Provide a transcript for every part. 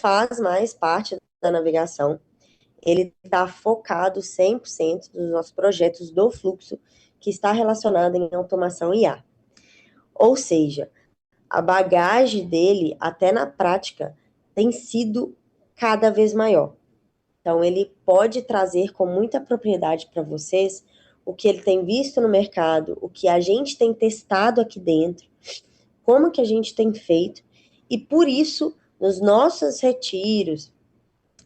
faz mais parte da navegação. Ele está focado 100% dos nossos projetos do fluxo que está relacionado em automação IA. Ou seja, a bagagem dele, até na prática, tem sido cada vez maior. Então, ele pode trazer com muita propriedade para vocês o que ele tem visto no mercado, o que a gente tem testado aqui dentro, como que a gente tem feito, e por isso, nos nossos retiros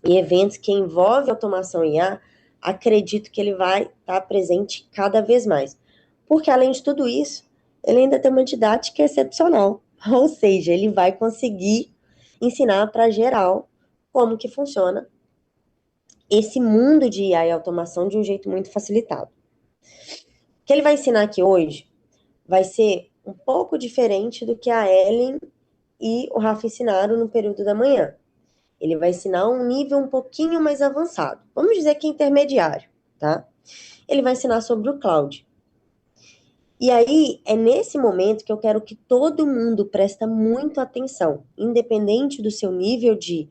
e eventos que envolvem automação IA, acredito que ele vai estar presente cada vez mais. Porque, além de tudo isso, ele ainda tem uma didática excepcional. Ou seja, ele vai conseguir ensinar para geral como que funciona esse mundo de IA e automação de um jeito muito facilitado. O que ele vai ensinar aqui hoje vai ser um pouco diferente do que a Ellen e o Rafa ensinaram no período da manhã. Ele vai ensinar um nível um pouquinho mais avançado. Vamos dizer que é intermediário, tá? Ele vai ensinar sobre o cloud. E aí, é nesse momento que eu quero que todo mundo presta muito atenção, independente do seu nível de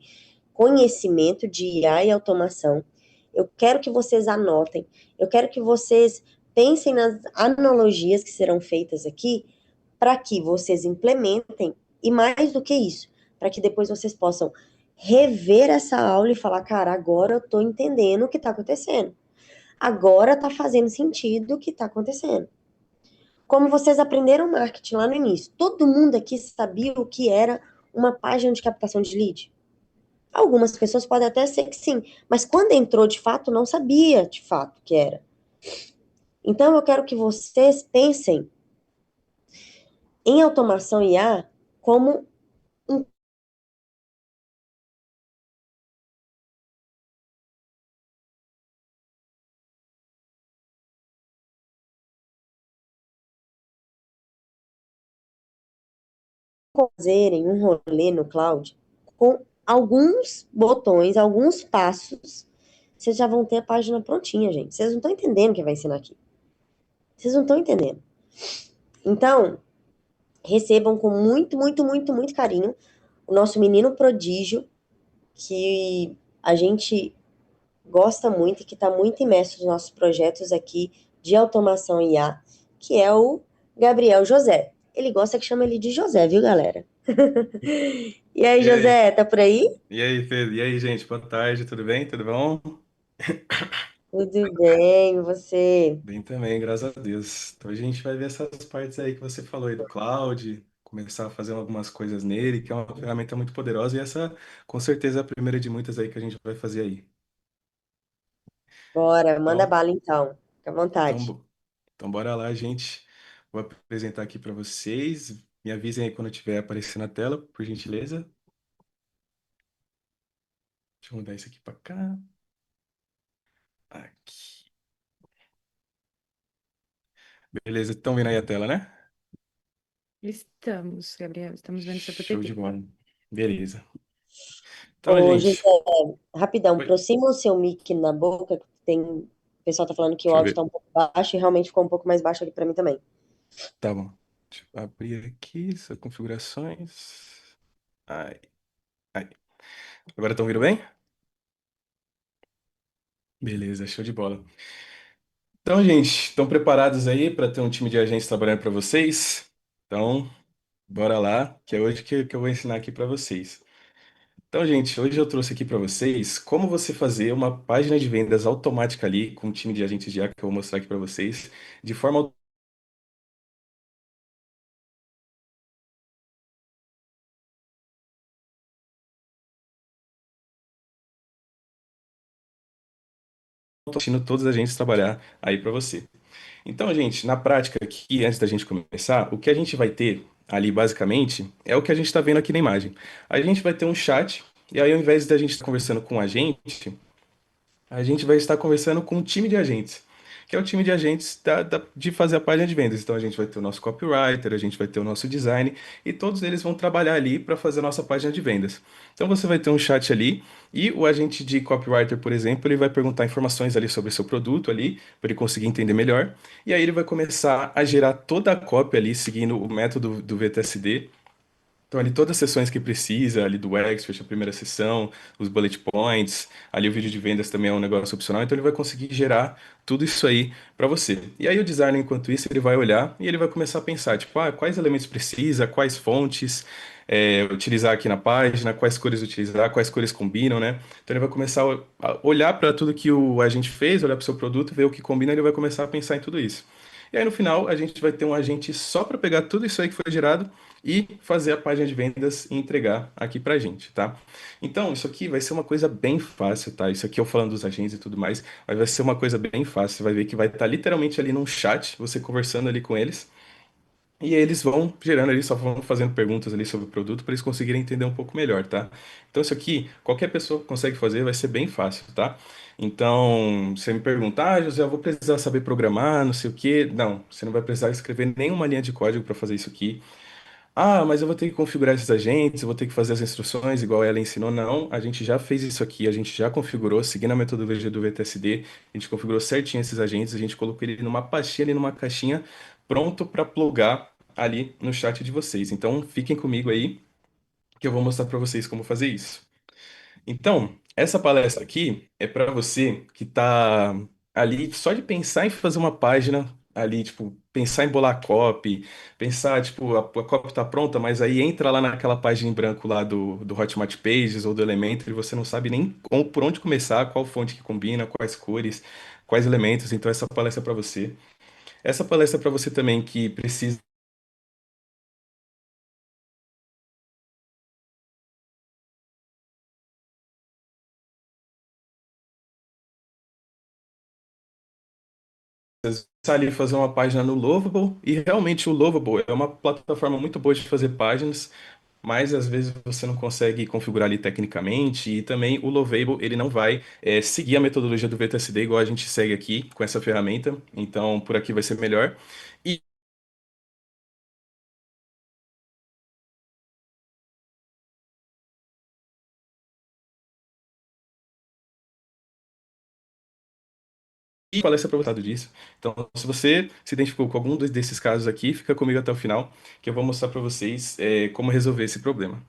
conhecimento de IA e automação. Eu quero que vocês anotem, eu quero que vocês pensem nas analogias que serão feitas aqui, para que vocês implementem, e mais do que isso, para que depois vocês possam rever essa aula e falar, cara, agora eu estou entendendo o que está acontecendo. Agora está fazendo sentido o que está acontecendo. Como vocês aprenderam marketing lá no início, todo mundo aqui sabia o que era uma página de captação de lead? Algumas pessoas podem até ser que sim, mas quando entrou de fato, não sabia de fato que era. Então eu quero que vocês pensem em automação IA como um fazerem um rolê no cloud com alguns botões, alguns passos, vocês já vão ter a página prontinha, gente. Vocês não estão entendendo o que vai ensinar aqui. Vocês não estão entendendo. Então, recebam com muito, muito, muito, muito carinho o nosso menino prodígio, que a gente gosta muito e que está muito imerso nos nossos projetos aqui de automação IA, que é o Gabriel José. Ele gosta que chama ele de José, viu, galera? E aí, E aí, José, tá por aí? Pedro? E aí, gente? Boa tarde, tudo bem? Tudo bom? Tudo bem, você? Bem também, graças a Deus. Então a gente vai ver essas partes aí que você falou aí do cloud, começar a fazer algumas coisas nele, que é uma ferramenta muito poderosa e essa, com certeza, é a primeira de muitas aí que a gente vai fazer aí. Bora, manda Então, bala então. Fica à então, vontade. bo- então bora lá, gente. Vou apresentar aqui para vocês. Me avisem aí quando estiver aparecendo na tela, por gentileza. Deixa eu mudar isso aqui para cá. Aqui. Beleza, estão vendo aí a tela, né? Estamos, Gabriel, estamos vendo seu Show de PPT. bola. Beleza. Então, Ô, José, gente. rapidão, Oi, aproxima o seu mic na boca, que tem. O pessoal tá falando que o deixa eu áudio tá ver. um pouco baixo e realmente ficou um pouco mais baixo aqui pra mim também. Tá bom. Deixa eu abrir aqui essas configurações. Ai, ai. Agora estão ouvindo bem? Beleza, show de bola. Então, gente, estão preparados aí para ter um time de agentes trabalhando para vocês? Então, bora lá, que é hoje que eu vou ensinar aqui para vocês. Então, gente, hoje eu trouxe aqui para vocês como você fazer uma página de vendas automática ali com um time de agentes de IA que eu vou mostrar aqui para vocês, de forma automática, todos os agentes trabalhar aí para você. Então, gente, na prática aqui, antes da gente começar, o que a gente vai ter ali basicamente é o que a gente está vendo aqui na imagem. A gente vai ter um chat, e aí ao invés da gente estar conversando com a gente vai estar conversando com um time de agentes, que é o time de agentes de fazer a página de vendas. Então a gente vai ter o nosso copywriter, a gente vai ter o nosso design, e todos eles vão trabalhar ali para fazer a nossa página de vendas. Então você vai ter um chat ali, e o agente de copywriter, por exemplo, ele vai perguntar informações ali sobre o seu produto ali, para ele conseguir entender melhor, e aí ele vai começar a gerar toda a cópia ali, seguindo o método do VTSD. Então, ali todas as sessões que precisa, ali do Expert, a primeira sessão, os bullet points, ali o vídeo de vendas também é um negócio opcional, então ele vai conseguir gerar tudo isso aí para você. E aí o designer, enquanto isso, ele vai olhar e ele vai começar a pensar, tipo, quais elementos precisa, quais fontes utilizar aqui na página, quais cores utilizar, quais cores combinam, né? Então ele vai começar a olhar para tudo que o agente fez, olhar para o seu produto, ver o que combina, ele vai começar a pensar em tudo isso. E aí no final a gente vai ter um agente só para pegar tudo isso aí que foi gerado e fazer a página de vendas e entregar aqui pra gente, tá? Então, isso aqui vai ser uma coisa bem fácil, tá? Isso aqui eu falando dos agentes e tudo mais, mas vai ser uma coisa bem fácil. Você vai ver que vai estar literalmente ali num chat, você conversando ali com eles. E aí eles vão gerando ali, só vão fazendo perguntas ali sobre o produto para eles conseguirem entender um pouco melhor, tá? Então isso aqui, qualquer pessoa consegue fazer, vai ser bem fácil, tá? Então, você me pergunta, José, eu vou precisar saber programar, não sei o quê. Não, você não vai precisar escrever nenhuma linha de código para fazer isso aqui. Mas eu vou ter que configurar esses agentes, eu vou ter que fazer as instruções igual ela ensinou. Não, a gente já fez isso aqui, a gente já configurou, seguindo a metodologia do VTSD, a gente configurou certinho esses agentes, a gente colocou ele numa pastinha ali, numa caixinha, pronto para plugar ali no chat de vocês. Então, fiquem comigo aí, que eu vou mostrar para vocês como fazer isso. Então, essa palestra aqui é para você que está ali só de pensar em fazer uma página ali, tipo, pensar em bolar copy, pensar, tipo, a copy está pronta, mas aí entra lá naquela página em branco lá do Hotmart Pages ou do Elementor e você não sabe nem por onde começar, qual fonte que combina, quais cores, quais elementos. Então, essa palestra é para você. Essa palestra é para você também que precisa começar ali a fazer uma página no Lovable, e realmente o Lovable é uma plataforma muito boa de fazer páginas, mas às vezes você não consegue configurar ali tecnicamente, e também o Lovable ele não vai seguir a metodologia do VTSD igual a gente segue aqui com essa ferramenta, então por aqui vai ser melhor. E e palestra para você disso. Então, se você se identificou com algum desses casos aqui, fica comigo até o final, que eu vou mostrar para vocês como resolver esse problema.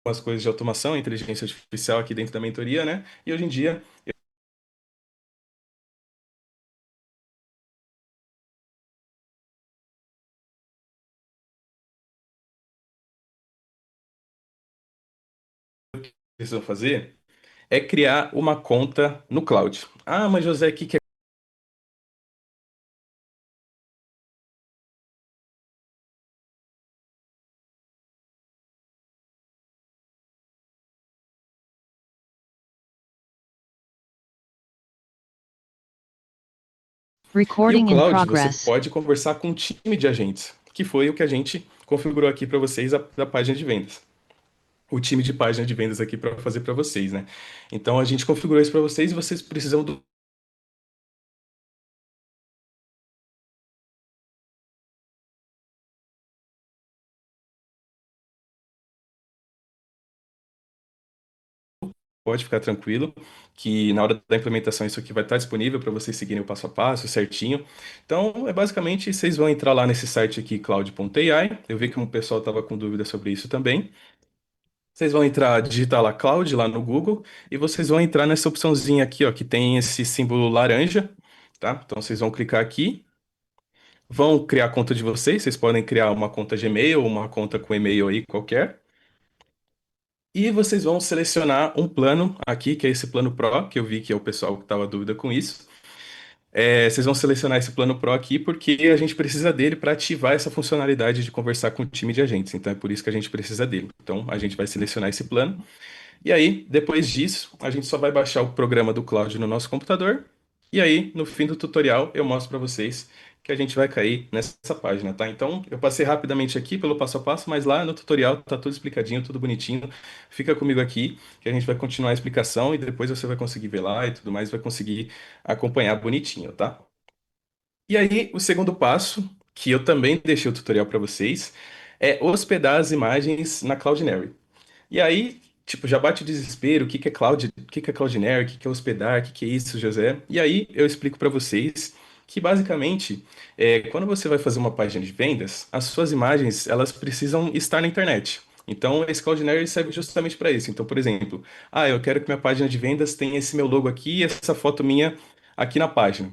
As coisas de automação, inteligência artificial aqui dentro da mentoria, né? E hoje em dia precisam fazer é criar uma conta no cloud. Mas José, o que que é E o Recording in cloud, você progress. pode conversar com um time de agentes, que foi o que a gente configurou aqui para vocês da página de vendas. O time de página de vendas aqui para fazer para vocês, né? Então a gente configurou isso para vocês e vocês precisam do pode ficar tranquilo, que na hora da implementação isso aqui vai estar disponível para vocês seguirem o passo a passo certinho. Então, é basicamente, vocês vão entrar lá nesse site aqui, cloud.ai. Eu vi que um pessoal estava com dúvida sobre isso também. Vocês vão entrar, digitar lá cloud lá no Google e vocês vão entrar nessa opçãozinha aqui, ó, que tem esse símbolo laranja, tá? Então vocês vão clicar aqui, vão criar a conta de vocês, vocês podem criar uma conta Gmail ou uma conta com e-mail aí qualquer. E vocês vão selecionar um plano aqui, que é esse plano Pro, que eu vi que é o pessoal que estava dúvida com isso. Vocês vão selecionar esse plano Pro aqui porque a gente precisa dele para ativar essa funcionalidade de conversar com o time de agentes. Então é por isso que a gente precisa dele. Então a gente vai selecionar esse plano. E aí, depois disso, a gente só vai baixar o programa do Cloud no nosso computador. E aí, no fim do tutorial, eu mostro para vocês que a gente vai cair nessa página, tá? Então, eu passei rapidamente aqui pelo passo a passo, mas lá no tutorial tá tudo explicadinho, tudo bonitinho. Fica comigo aqui, que a gente vai continuar a explicação e depois você vai conseguir ver lá e tudo mais, vai conseguir acompanhar bonitinho, tá? E aí, o segundo passo, que eu também deixei o tutorial para vocês, é hospedar as imagens na Cloudinary. E aí, tipo, já bate o desespero, o que que é cloud, o que que é Cloudinary, o que que é hospedar, o que que é isso, José? E aí eu explico para vocês que basicamente, quando você vai fazer uma página de vendas, as suas imagens, elas precisam estar na internet. Então, esse Cloudinary serve justamente para isso. Então, por exemplo, eu quero que minha página de vendas tenha esse meu logo aqui e essa foto minha aqui na página.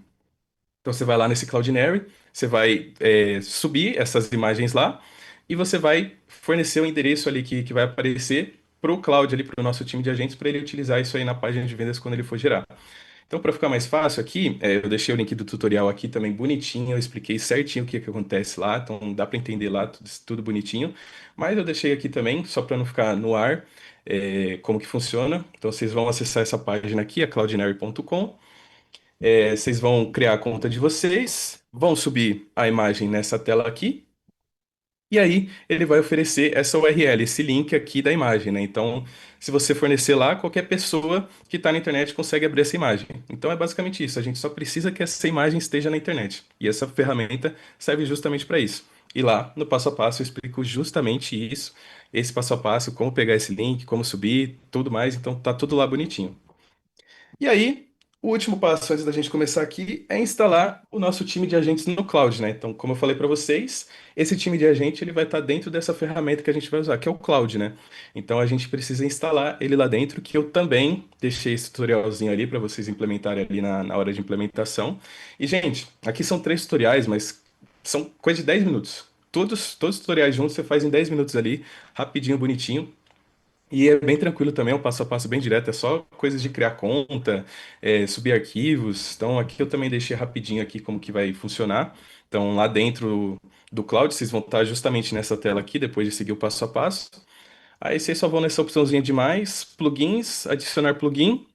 Então você vai lá nesse Cloudinary, você vai subir essas imagens lá e você vai fornecer o endereço ali que vai aparecer para o Cloud ali, para o nosso time de agentes, para ele utilizar isso aí na página de vendas quando ele for gerar. Então, para ficar mais fácil aqui, eu deixei o link do tutorial aqui também bonitinho, eu expliquei certinho o que que acontece lá, então dá para entender lá tudo bonitinho. Mas eu deixei aqui também, só para não ficar no ar, como que funciona. Então, vocês vão acessar essa página aqui, a cloudinary.com. Vocês vão criar a conta de vocês, vão subir a imagem nessa tela aqui, e aí ele vai oferecer essa URL, esse link aqui da imagem, né? Então, se você fornecer lá, qualquer pessoa que está na internet consegue abrir essa imagem. Então é basicamente isso, a gente só precisa que essa imagem esteja na internet. E essa ferramenta serve justamente para isso. E lá, no passo a passo, eu explico justamente isso, esse passo a passo, como pegar esse link, como subir, tudo mais. Então tá tudo lá bonitinho. E aí, o último passo antes da gente começar aqui é instalar o nosso time de agentes no cloud, né? Então, como eu falei para vocês, esse time de agente ele vai estar dentro dessa ferramenta que a gente vai usar, que é o cloud, né? Então, a gente precisa instalar ele lá dentro, que eu também deixei esse tutorialzinho ali para vocês implementarem ali na hora de implementação. E, gente, aqui são 3 tutoriais, mas são coisa de 10 minutos. Todos os tutoriais juntos você faz em 10 minutos ali, rapidinho, bonitinho. E é bem tranquilo também, é um passo a passo bem direto, é só coisas de criar conta, subir arquivos. Então aqui eu também deixei rapidinho aqui como que vai funcionar. Então lá dentro do Cloud, vocês vão estar justamente nessa tela aqui, depois de seguir o passo a passo. Aí vocês só vão nessa opçãozinha de mais, plugins, adicionar plugin.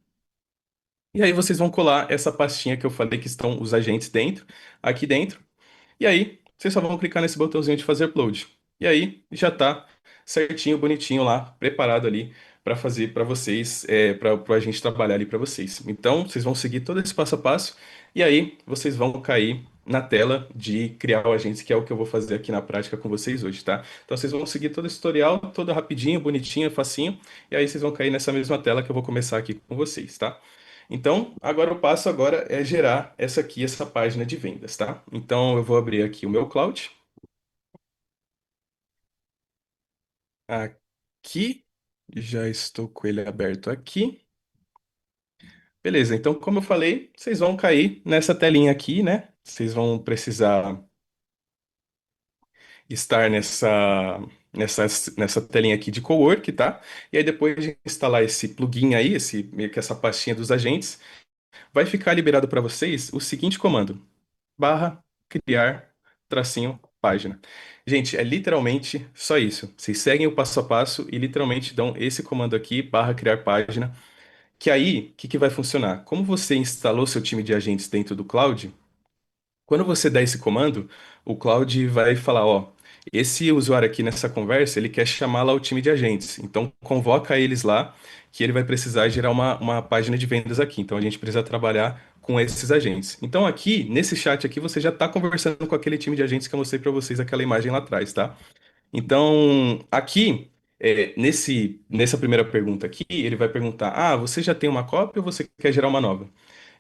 E aí vocês vão colar essa pastinha que eu falei que estão os agentes dentro, aqui dentro. E aí, vocês só vão clicar nesse botãozinho de fazer upload. E aí, já tá certinho, bonitinho lá, preparado ali para fazer para vocês, para a gente trabalhar ali para vocês. Então, vocês vão seguir todo esse passo a passo e aí vocês vão cair na tela de criar o agente, que é o que eu vou fazer aqui na prática com vocês hoje, tá? Então, vocês vão seguir todo esse tutorial, todo rapidinho, bonitinho, facinho, e aí vocês vão cair nessa mesma tela que eu vou começar aqui com vocês, tá? Então, agora o passo agora é gerar essa aqui, essa página de vendas, tá? Então, eu vou abrir aqui o meu Cloud. Aqui, já estou com ele aberto aqui. Beleza, então, como eu falei, vocês vão cair nessa telinha aqui, né? Vocês vão precisar estar nessa, nessa telinha aqui de cowork, tá? E aí, depois de instalar esse plugin aí, meio que essa pastinha dos agentes, vai ficar liberado para vocês o seguinte comando: barra criar tracinho página. Gente, é literalmente só isso. Vocês seguem o passo a passo e literalmente dão esse comando aqui, barra criar página, que aí, o que que vai funcionar? Como você instalou seu time de agentes dentro do cloud, quando você dá esse comando, o Cloud vai falar, ó, esse usuário aqui nessa conversa, ele quer chamar lá o time de agentes. Então, convoca eles lá, que ele vai precisar gerar uma página de vendas aqui. Então, a gente precisa trabalhar com esses agentes. Então, aqui, nesse chat aqui, você já está conversando com aquele time de agentes que eu mostrei para vocês aquela imagem lá atrás, tá? Então, aqui, nessa primeira pergunta aqui, ele vai perguntar, você já tem uma cópia ou você quer gerar uma nova?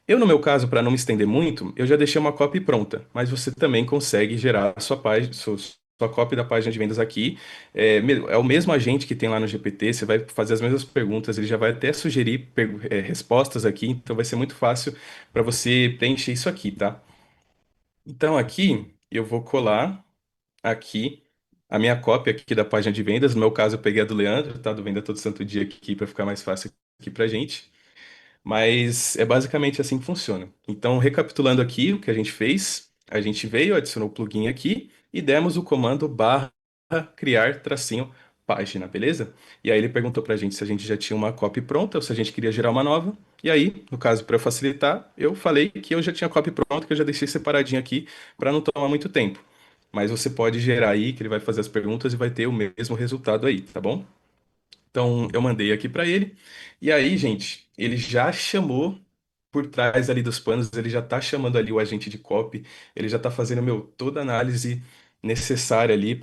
Eu, no meu caso, para não me estender muito, eu já deixei uma copy pronta, mas você também consegue gerar a sua página, sua cópia da página de vendas aqui. É o mesmo agente que tem lá no GPT, você vai fazer as mesmas perguntas, ele já vai até sugerir respostas aqui, então vai ser muito fácil para você preencher isso aqui, tá? Então aqui eu vou colar aqui a minha cópia aqui da página de vendas. No meu caso, eu peguei a do Leandro, tá? Do Venda Todo Santo Dia aqui para ficar mais fácil aqui pra gente. Mas é basicamente assim que funciona. Então, recapitulando aqui o que a gente veio, adicionou o plugin aqui e demos o comando barra criar tracinho página, beleza? E aí ele perguntou pra gente se a gente já tinha uma copy pronta ou se a gente queria gerar uma nova. E aí, no caso, para facilitar, eu falei que eu já tinha copy pronta, que eu já deixei separadinho aqui para não tomar muito tempo. Mas você pode gerar aí, que ele vai fazer as perguntas e vai ter o mesmo resultado aí, tá bom? Então, eu mandei aqui para ele. E aí, gente, ele já chamou por trás ali dos panos, ele já tá chamando ali o agente de copy, ele já tá fazendo, toda a análise necessária ali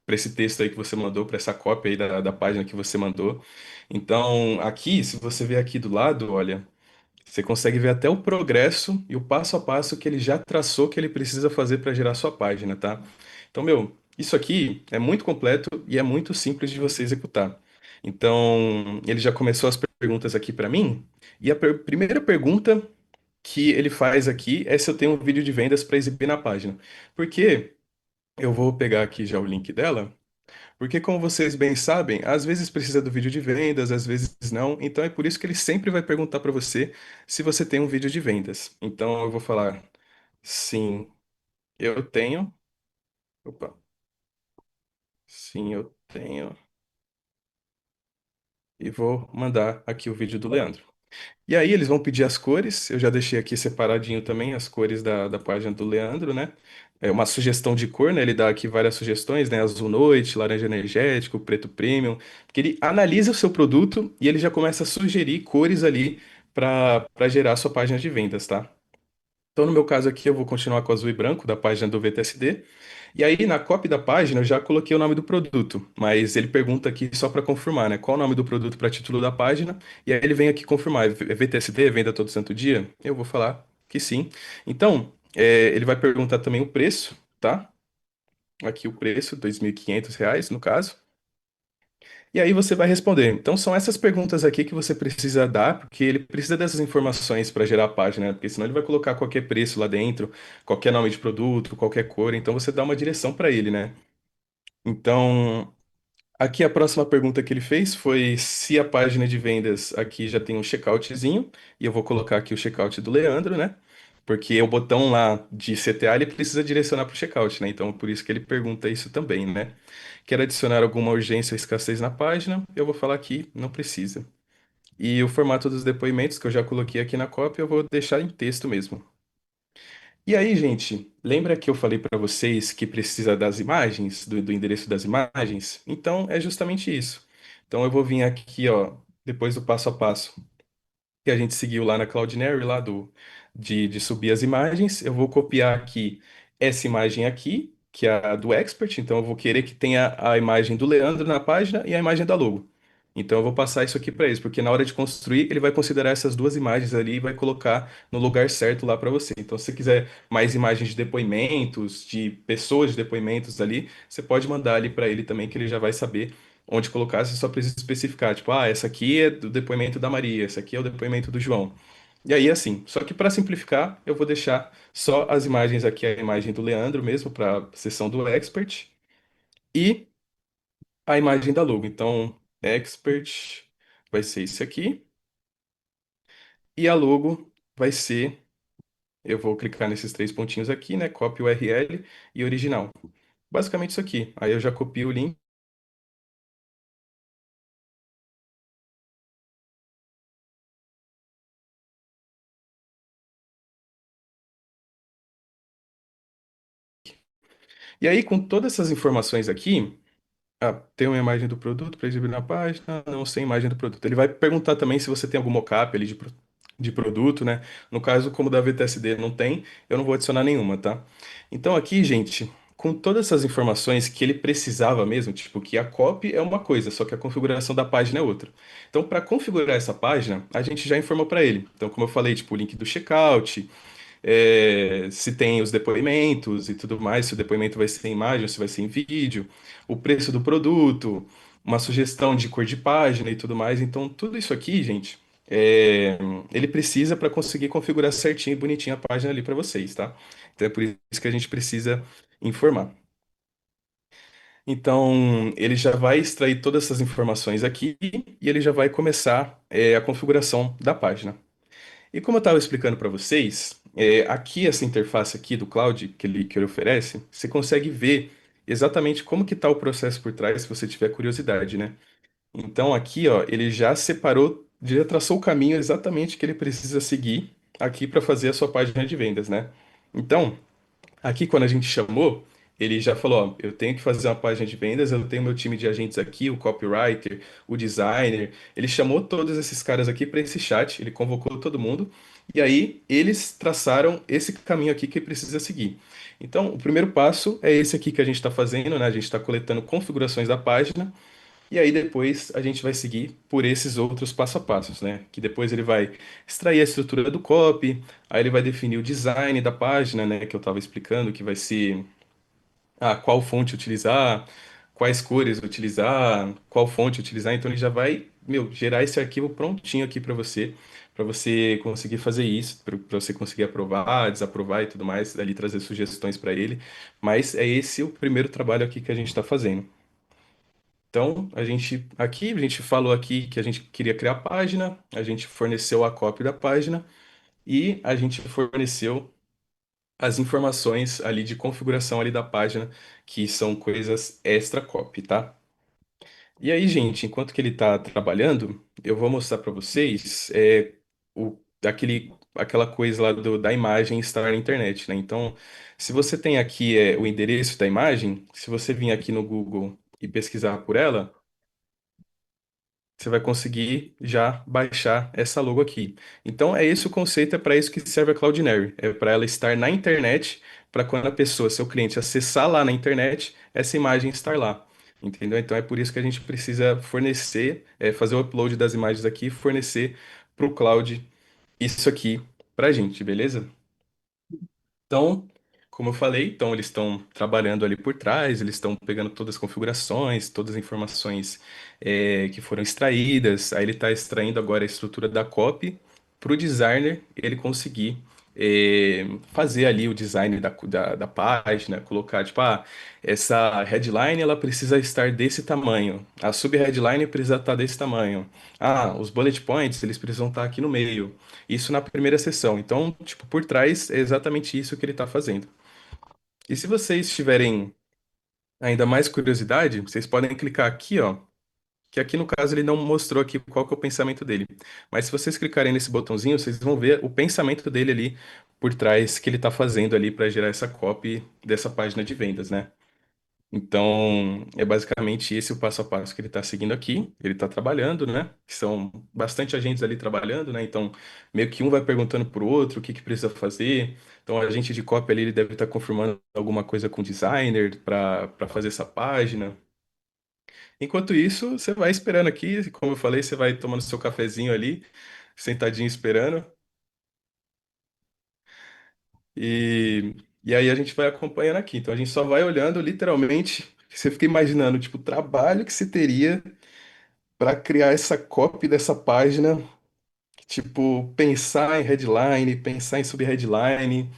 para esse texto aí que você mandou, para essa cópia aí da página que você mandou. Então, aqui, se você ver aqui do lado, olha, você consegue ver até o progresso e o passo a passo que ele já traçou que ele precisa fazer para gerar sua página, tá? Então, meu, isso aqui é muito completo e é muito simples de você executar. Então, ele já começou as perguntas aqui para mim, e a primeira pergunta que ele faz aqui é se eu tenho um vídeo de vendas para exibir na página. Porque eu vou pegar aqui já o link dela. Porque, como vocês bem sabem, às vezes precisa do vídeo de vendas, às vezes não. Então é por isso que ele sempre vai perguntar para você se você tem um vídeo de vendas. Então eu vou falar, sim, eu tenho. Opa, sim, eu tenho. E vou mandar aqui o vídeo do Leandro. E aí eles vão pedir as cores. Eu já deixei aqui separadinho também as cores da página do Leandro, né? É uma sugestão de cor, né? Ele dá aqui várias sugestões, né? Azul noite, laranja energético, preto premium, porque ele analisa o seu produto e ele já começa a sugerir cores ali para gerar a sua página de vendas, tá? Então, no meu caso aqui, eu vou continuar com o azul e branco da página do VTSD. E aí, na copy da página, eu já coloquei o nome do produto, mas ele pergunta aqui só para confirmar, né? Qual o nome do produto para título da página? E aí ele vem aqui confirmar, é VTSD, venda todo santo dia? Eu vou falar que sim. Então, ele vai perguntar também o preço, tá? Aqui o preço, R$ 2.500 no caso. E aí você vai responder. Então são essas perguntas aqui que você precisa dar, porque ele precisa dessas informações para gerar a página, né? Porque senão ele vai colocar qualquer preço lá dentro, qualquer nome de produto, qualquer cor, então você dá uma direção para ele, né? Então, aqui a próxima pergunta que ele fez foi se a página de vendas aqui já tem um checkoutzinho, e eu vou colocar aqui o checkout do Leandro, né? Porque o botão lá de CTA ele precisa direcionar para o checkout, né? Então por isso que ele pergunta isso também, né? Quer adicionar alguma urgência ou escassez na página? Eu vou falar aqui, não precisa. E o formato dos depoimentos que eu já coloquei aqui na cópia, eu vou deixar em texto mesmo. E aí, gente, lembra que eu falei para vocês que precisa das imagens, do endereço das imagens? Então, é justamente isso. Então, eu vou vir aqui, ó, depois do passo a passo que a gente seguiu lá na Cloudinary, lá de subir as imagens. Eu vou copiar aqui essa imagem aqui, que é a do Expert. Então, eu vou querer que tenha a imagem do Leandro na página e a imagem da logo. Então, eu vou passar isso aqui para eles, porque na hora de construir, ele vai considerar essas duas imagens ali e vai colocar no lugar certo lá para você. Então, se você quiser mais imagens de depoimentos, de pessoas de depoimentos ali, você pode mandar ali para ele também, que ele já vai saber onde colocar, você só precisa especificar, tipo, ah, essa aqui é do depoimento da Maria, essa aqui é o depoimento do João. E aí, assim, só que para simplificar, eu vou deixar só as imagens aqui, a imagem do Leandro mesmo, para a seção do Expert, e a imagem da logo. Então, Expert vai ser esse aqui, e a logo vai ser, eu vou clicar nesses três pontinhos aqui, né, copy URL e original. Basicamente isso aqui. Aí eu já copio o link. E aí, com todas essas informações aqui, ah, tem uma imagem do produto para exibir na página, não sem imagem do produto. Ele vai perguntar também se você tem algum mockup ali de produto, né? No caso, como da VTSD não tem, eu não vou adicionar nenhuma, tá? Então aqui, gente, com todas essas informações que ele precisava mesmo, tipo que a copy é uma coisa, só que a configuração da página é outra. Então, para configurar essa página, a gente já informou para ele. Então, como eu falei, tipo, o link do checkout, se tem os depoimentos e tudo mais, se o depoimento vai ser em imagem ou se vai ser em vídeo, o preço do produto, uma sugestão de cor de página e tudo mais. Então, tudo isso aqui, gente, ele precisa para conseguir configurar certinho e bonitinho a página ali para vocês, tá? Então, é por isso que a gente precisa informar. Então, ele já vai extrair todas essas informações aqui e ele já vai começar, a configuração da página. E como eu estava explicando para vocês, aqui essa interface aqui do Cloud que ele oferece, você consegue ver exatamente como que está o processo por trás, se você tiver curiosidade, né? Então aqui, ó, ele já separou, já traçou o caminho exatamente que ele precisa seguir aqui para fazer a sua página de vendas, né? Então, aqui, quando a gente chamou, ele já falou: ó, eu tenho que fazer uma página de vendas, eu tenho meu time de agentes aqui, o copywriter, o designer. Ele chamou todos esses caras aqui para esse chat, ele convocou todo mundo E aí eles traçaram esse caminho aqui que precisa seguir. Então, o primeiro passo é esse aqui que a gente está fazendo, né? A gente está coletando configurações da página. E aí depois a gente vai seguir por esses outros passo a passos, né? Que depois ele vai extrair a estrutura do copy, aí ele vai definir o design da página, né? Que eu estava explicando, que vai ser qual fonte utilizar, quais cores utilizar, qual fonte utilizar. Então ele já vai, meu, gerar esse arquivo prontinho aqui para você conseguir fazer isso, para você conseguir aprovar, desaprovar e tudo mais, ali trazer sugestões para ele. Mas é esse o primeiro trabalho aqui que a gente está fazendo. Então, a gente falou aqui que a gente queria criar a página, a gente forneceu a cópia da página e a gente forneceu as informações ali de configuração ali da página, que são coisas extra copy, tá? E aí, gente, enquanto que ele está trabalhando, eu vou mostrar para vocês aquela coisa lá da imagem estar na internet, né? Então, se você tem aqui o endereço da imagem, se você vir aqui no Google e pesquisar por ela, você vai conseguir já baixar essa logo aqui. Então, é esse o conceito, é para isso que serve a Cloudinary. É para ela estar na internet, para quando a pessoa, seu cliente, acessar lá na internet, essa imagem estar lá. Entendeu? Então, é por isso que a gente precisa fornecer, fazer o upload das imagens aqui e fornecer para o cloud isso aqui para a gente, beleza? Então, como eu falei, então eles estão trabalhando ali por trás, eles estão pegando todas as configurações, todas as informações que foram extraídas. Aí ele está extraindo agora a estrutura da copy para o designer ele conseguir fazer ali o design da página, colocar tipo, essa headline ela precisa estar desse tamanho, a sub-headline precisa estar desse tamanho. Os bullet points eles precisam estar aqui no meio. Isso na primeira sessão. Então, tipo, por trás é exatamente isso que ele está fazendo. E se vocês tiverem ainda mais curiosidade, vocês podem clicar aqui, ó, que aqui no caso ele não mostrou aqui qual que é o pensamento dele. Mas se vocês clicarem nesse botãozinho, vocês vão ver o pensamento dele ali por trás que ele está fazendo ali para gerar essa copy dessa página de vendas, né? Então, é basicamente esse o passo a passo que ele está seguindo aqui. Ele está trabalhando, né? São bastante agentes ali trabalhando, né? Então, meio que um vai perguntando para o outro o que que precisa fazer. Então, o agente de cópia ali, ele deve estar confirmando alguma coisa com o designer para fazer essa página. Enquanto isso, você vai esperando aqui, como eu falei, você vai tomando seu cafezinho ali, sentadinho esperando. E, e aí a gente vai acompanhando aqui. Então, a gente só vai olhando literalmente. Você fica imaginando, tipo, o trabalho que se teria para criar essa copy dessa página, tipo, pensar em headline, pensar em subheadline.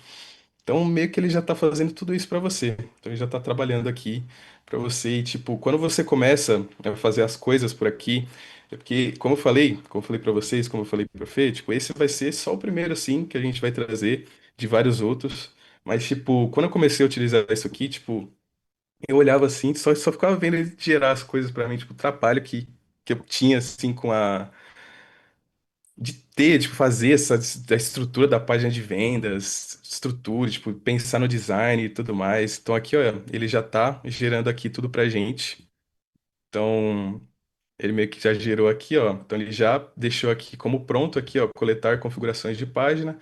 Então, meio que ele já está fazendo tudo isso para você. Então, ele já está trabalhando aqui para você. E, tipo, quando você começa a fazer as coisas por aqui, é porque, como eu falei para vocês, como eu falei para o Fê, tipo, esse vai ser só o primeiro, assim, que a gente vai trazer de vários outros. Mas, tipo, quando eu comecei a utilizar isso aqui, tipo, eu olhava assim, só ficava vendo ele gerar as coisas para mim, tipo, o trabalho que eu tinha, assim, de ter, tipo, fazer da estrutura da página de vendas, estrutura, tipo, pensar no design e tudo mais. Então aqui, ó, ele já tá gerando aqui tudo pra gente. Então, ele meio que já gerou aqui, ó. Então ele já deixou aqui como pronto aqui, ó, coletar configurações de página.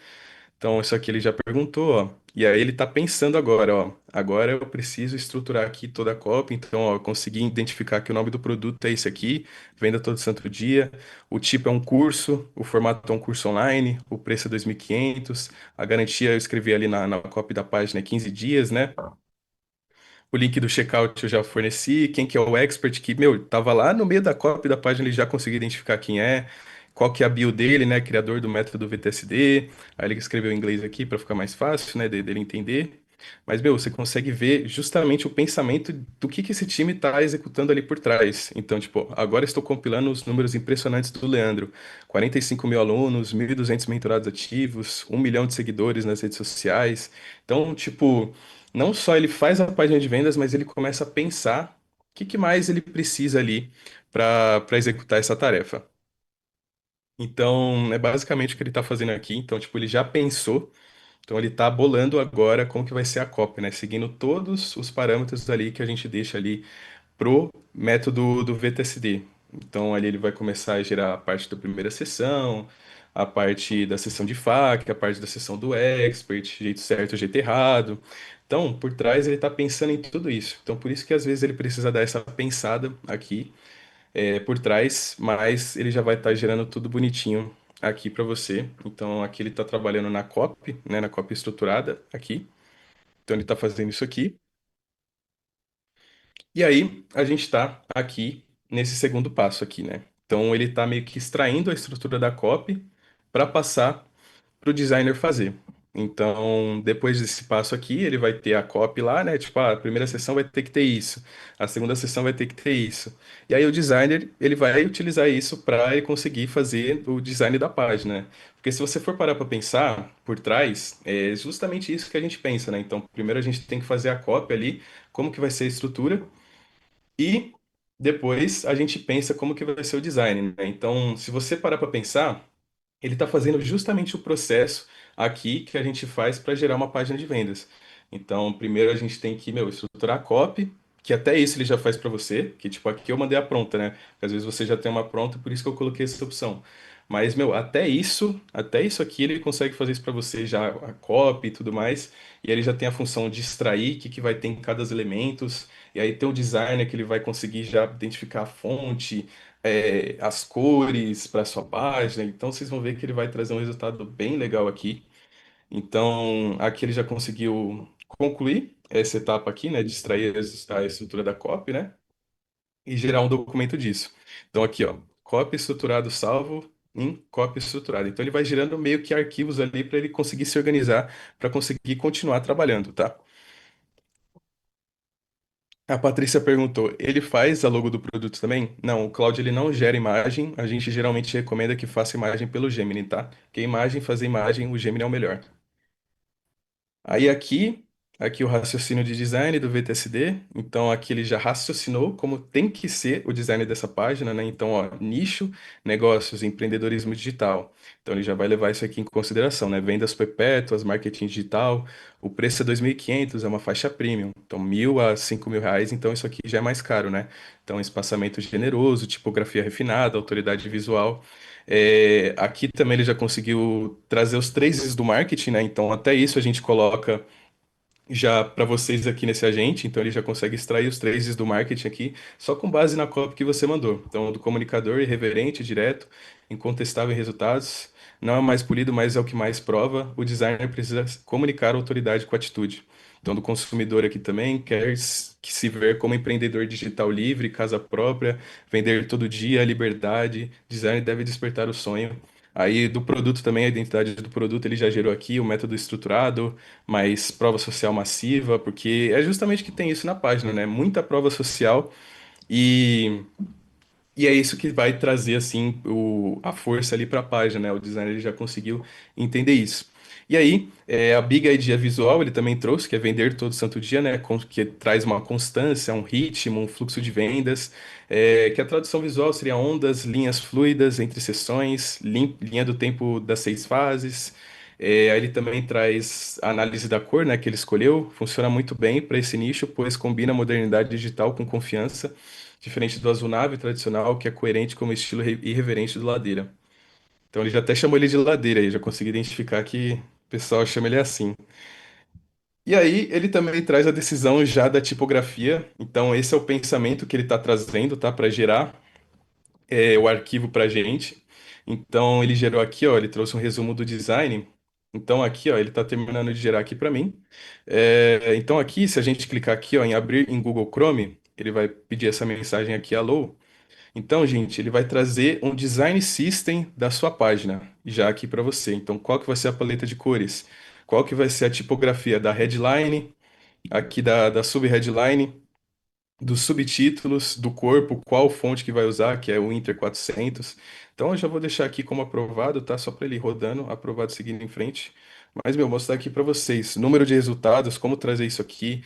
Então, isso aqui ele já perguntou, ó. E aí ele tá pensando agora, ó. Agora eu preciso estruturar aqui toda a cópia. Então, ó, eu consegui identificar que o nome do produto é esse aqui, venda todo santo dia. O tipo é um curso, o formato é um curso online, o preço é 2.500. A garantia eu escrevi ali na cópia da página é 15 dias, né? O link do checkout eu já forneci. Quem que é o expert que, meu, tava lá no meio da cópia da página, ele já conseguiu identificar quem é, qual que é a bio dele, né? Criador do método VTSD. Aí ele escreveu em inglês aqui para ficar mais fácil, né? Dele entender. Mas, meu, você consegue ver justamente o pensamento do que esse time está executando ali por trás. Então, tipo, agora estou compilando os números impressionantes do Leandro. 45 mil alunos, 1.200 mentorados ativos, 1 milhão de seguidores nas redes sociais. Então, tipo, não só ele faz a página de vendas, mas ele começa a pensar o que mais ele precisa ali para executar essa tarefa. Então, é basicamente o que ele está fazendo aqui. Então, tipo, ele já pensou, então ele está bolando agora como que vai ser a cópia, né? Seguindo todos os parâmetros ali que a gente deixa ali pro método do VTSD. Então, ali ele vai começar a gerar a parte da primeira sessão, a parte da seção de FAQ, a parte da seção do expert, jeito certo, jeito errado. Então, por trás ele está pensando em tudo isso. Então, por isso que às vezes ele precisa dar essa pensada aqui por trás, mas ele já vai estar gerando tudo bonitinho aqui para você. Então, aqui ele está trabalhando na copy, né, na copy estruturada aqui. Então, ele está fazendo isso aqui. E aí, a gente está aqui nesse segundo passo aqui, né? Então, ele está meio que extraindo a estrutura da copy para passar para o designer fazer. Então, depois desse passo aqui, ele vai ter a copy lá, né? Tipo, a primeira sessão vai ter que ter isso, a segunda sessão vai ter que ter isso. E aí o designer, ele vai utilizar isso para ele conseguir fazer o design da página, né? Porque se você for parar para pensar por trás, é justamente isso que a gente pensa, né? Então, primeiro a gente tem que fazer a copy ali, como que vai ser a estrutura, e depois a gente pensa como que vai ser o design, né? Então, se você parar para pensar, ele está fazendo justamente o processo aqui que a gente faz para gerar uma página de vendas. Então, primeiro a gente tem que, meu, estruturar a copy, que até isso ele já faz para você, que tipo, aqui eu mandei a pronta, né? Porque às vezes você já tem uma pronta, por isso que eu coloquei essa opção. Mas, meu, até isso aqui ele consegue fazer isso para você já, a copy e tudo mais. E ele já tem a função de extrair o que vai ter em cada elementos. E aí tem o designer que ele vai conseguir já identificar a fonte, as cores para sua página. Então vocês vão ver que ele vai trazer um resultado bem legal aqui. Então aqui ele já conseguiu concluir essa etapa aqui, né, de extrair a estrutura da copy, né, e gerar um documento disso. Então aqui, ó, copy estruturado salvo em copy estruturado. Então ele vai gerando meio que arquivos ali para ele conseguir se organizar, para conseguir continuar trabalhando, tá? A Patrícia perguntou, ele faz a logo do produto também? Não, o Claudio ele não gera imagem, a gente geralmente recomenda que faça imagem pelo Gemini, tá? Porque fazer imagem, o Gemini é o melhor. Aí aqui o raciocínio de design do VTSD. Então aqui ele já raciocinou como tem que ser o design dessa página, né? Então, ó, nicho, negócios, empreendedorismo digital. Então ele já vai levar isso aqui em consideração, né? Vendas perpétuas, marketing digital. O preço é 2.500, é uma faixa premium. Então 1.000 a 5.000 reais, então isso aqui já é mais caro, né? Então espaçamento generoso, tipografia refinada, autoridade visual. Aqui também ele já conseguiu trazer os três Is do marketing, né? Então, até isso a gente coloca já para vocês aqui nesse agente. Então, ele já consegue extrair os três Is do marketing aqui, só com base na copy que você mandou. Então, do comunicador, irreverente, direto, incontestável em resultados. Não é o mais polido, mas é o que mais prova. O designer precisa comunicar a autoridade com atitude. Então, do consumidor aqui também, que se ver como empreendedor digital livre, casa própria, vender todo dia, liberdade. Design deve despertar o sonho. Aí, do produto também, a identidade do produto, ele já gerou aqui o método estruturado, mais prova social massiva, porque é justamente que tem isso na página, né? Muita prova social e e é isso que vai trazer assim a força ali para a página, né? O designer ele já conseguiu entender isso. E aí, a Big Idea Visual ele também trouxe, que é vender todo santo dia, né? Que traz uma constância, um ritmo, um fluxo de vendas. Que a tradução visual seria ondas, linhas fluidas entre sessões, linha do tempo das 6 fases. Aí ele também traz a análise da cor, né? Que ele escolheu. Funciona muito bem para esse nicho, pois combina a modernidade digital com confiança diferente do azul nave tradicional, que é coerente com o estilo irreverente do Ladeira. Então ele já até chamou ele de Ladeira aí, já consegui identificar que o pessoal chama ele assim. E aí ele também traz a decisão já da tipografia. Então esse é o pensamento que ele está trazendo, tá, para gerar o arquivo para gente. Então ele gerou aqui, ó, ele trouxe um resumo do design. Então aqui, ó, ele está terminando de gerar aqui para mim. Então aqui, se a gente clicar aqui, ó, em abrir em Google Chrome, ele vai pedir essa mensagem aqui, alô. Então, gente, ele vai trazer um design system da sua página, já aqui para você. Então, qual que vai ser a paleta de cores? Qual que vai ser a tipografia da headline, aqui da sub-headline, dos subtítulos, do corpo, qual fonte que vai usar, que é o Inter 400. Então, eu já vou deixar aqui como aprovado, tá? Só para ele ir rodando, aprovado seguindo em frente. Mas, meu, vou mostrar aqui para vocês. Número de resultados, como trazer isso aqui.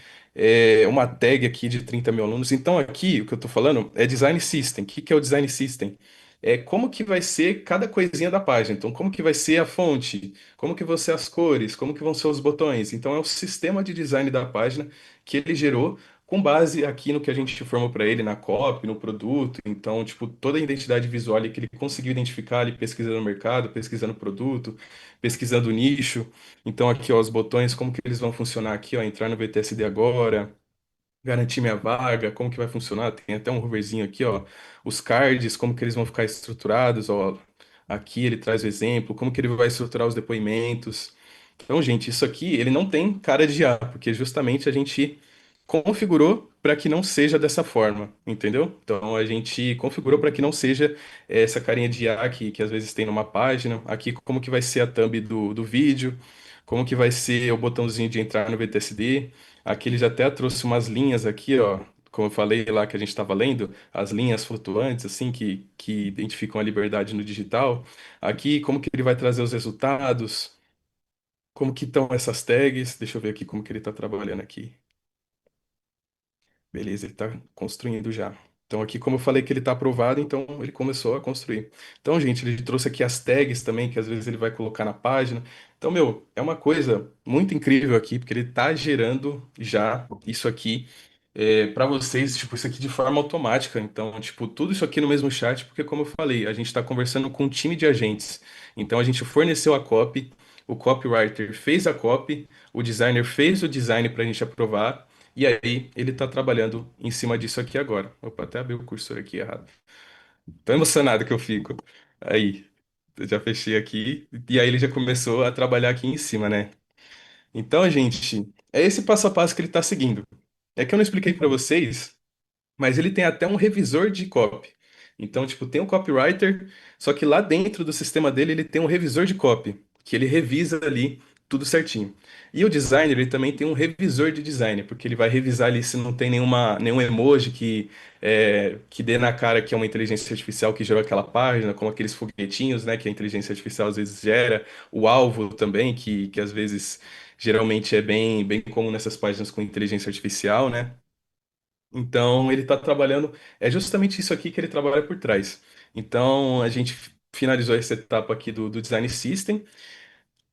Uma tag aqui de 30 mil alunos. Então, aqui, o que eu estou falando é Design System. O que que é o Design System? É como que vai ser cada coisinha da página. Então, como que vai ser a fonte? Como que vão ser as cores? Como que vão ser os botões? Então, é o sistema de design da página que ele gerou com base aqui no que a gente formou para ele, na copy, no produto. Então, tipo, toda a identidade visual ali que ele conseguiu identificar ali pesquisando no mercado, pesquisando o produto, pesquisando o nicho. Então, aqui, ó, os botões, como que eles vão funcionar aqui, ó, entrar no VTSD agora, garantir minha vaga, como que vai funcionar? Tem até um roverzinho aqui, ó. Os cards, como que eles vão ficar estruturados, ó. Aqui ele traz o exemplo, como que ele vai estruturar os depoimentos. Então, gente, isso aqui, ele não tem cara de IA, porque justamente a gente configurou para que não seja dessa forma, entendeu? Então, a gente configurou para que não seja essa carinha de IA que às vezes tem numa página. Aqui, como que vai ser a thumb do vídeo, como que vai ser o botãozinho de entrar no VTSD. Aqui ele já até trouxe umas linhas aqui, ó, como eu falei lá que a gente estava lendo, as linhas flutuantes, assim, que identificam a liberdade no digital. Aqui, como que ele vai trazer os resultados, como que estão essas tags. Deixa eu ver aqui como que ele está trabalhando aqui. Beleza, ele está construindo já. Então aqui, como eu falei que ele está aprovado, então ele começou a construir. Então, gente, ele trouxe aqui as tags também, que às vezes ele vai colocar na página. Então, meu, é uma coisa muito incrível aqui, porque ele está gerando já isso aqui para vocês, tipo, isso aqui de forma automática. Então, tipo, tudo isso aqui no mesmo chat, porque como eu falei, a gente está conversando com um time de agentes. Então, a gente forneceu a copy, o copywriter fez a copy, o designer fez o design para a gente aprovar. E aí, ele está trabalhando em cima disso aqui agora. Opa, até abri o cursor aqui errado. Tão emocionado que eu fico. Aí, eu já fechei aqui. E aí, ele já começou a trabalhar aqui em cima, né? Então, gente, é esse passo a passo que ele está seguindo. É que eu não expliquei para vocês, mas ele tem até um revisor de copy. Então, tipo, tem um copywriter, só que lá dentro do sistema dele ele tem um revisor de copy, que ele revisa ali tudo certinho. E o designer, ele também tem um revisor de design, porque ele vai revisar ali se não tem nenhum emoji que dê na cara que é uma inteligência artificial que gerou aquela página, como aqueles foguetinhos, né, que a inteligência artificial às vezes gera, o alvo também, que às vezes geralmente é bem comum nessas páginas com inteligência artificial, né? Então, ele está trabalhando, é justamente isso aqui que ele trabalha por trás. Então, a gente finalizou essa etapa aqui do Design System.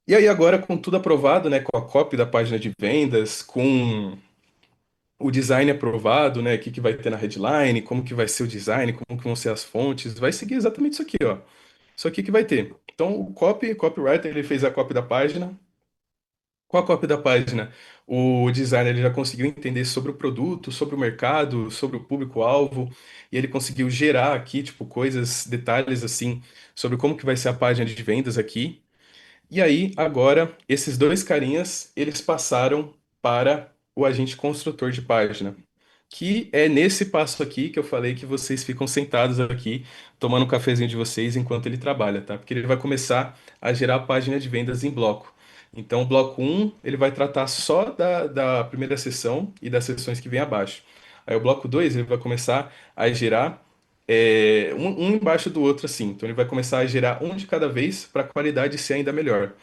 E aí, agora, com tudo aprovado, né, com a copy da página de vendas, com o design aprovado, né, o que que vai ter na headline, como que vai ser o design, como que vão ser as fontes, vai seguir exatamente isso aqui, ó. Isso aqui que vai ter. Então, copywriter, ele fez a copy da página, com a cópia da página, o designer ele já conseguiu entender sobre o produto, sobre o mercado, sobre o público-alvo, e ele conseguiu gerar aqui, tipo, coisas, detalhes assim, sobre como que vai ser a página de vendas aqui. E aí, agora, esses dois carinhas, eles passaram para o agente construtor de página, que é nesse passo aqui que eu falei que vocês ficam sentados aqui, tomando um cafezinho de vocês enquanto ele trabalha, tá? Porque ele vai começar a gerar a página de vendas em bloco. Então, o bloco um ele vai tratar só da primeira sessão e das sessões que vem abaixo. Aí, o bloco 2 ele vai começar a gerar um embaixo do outro, assim. Então, ele vai começar a gerar um de cada vez para a qualidade ser ainda melhor.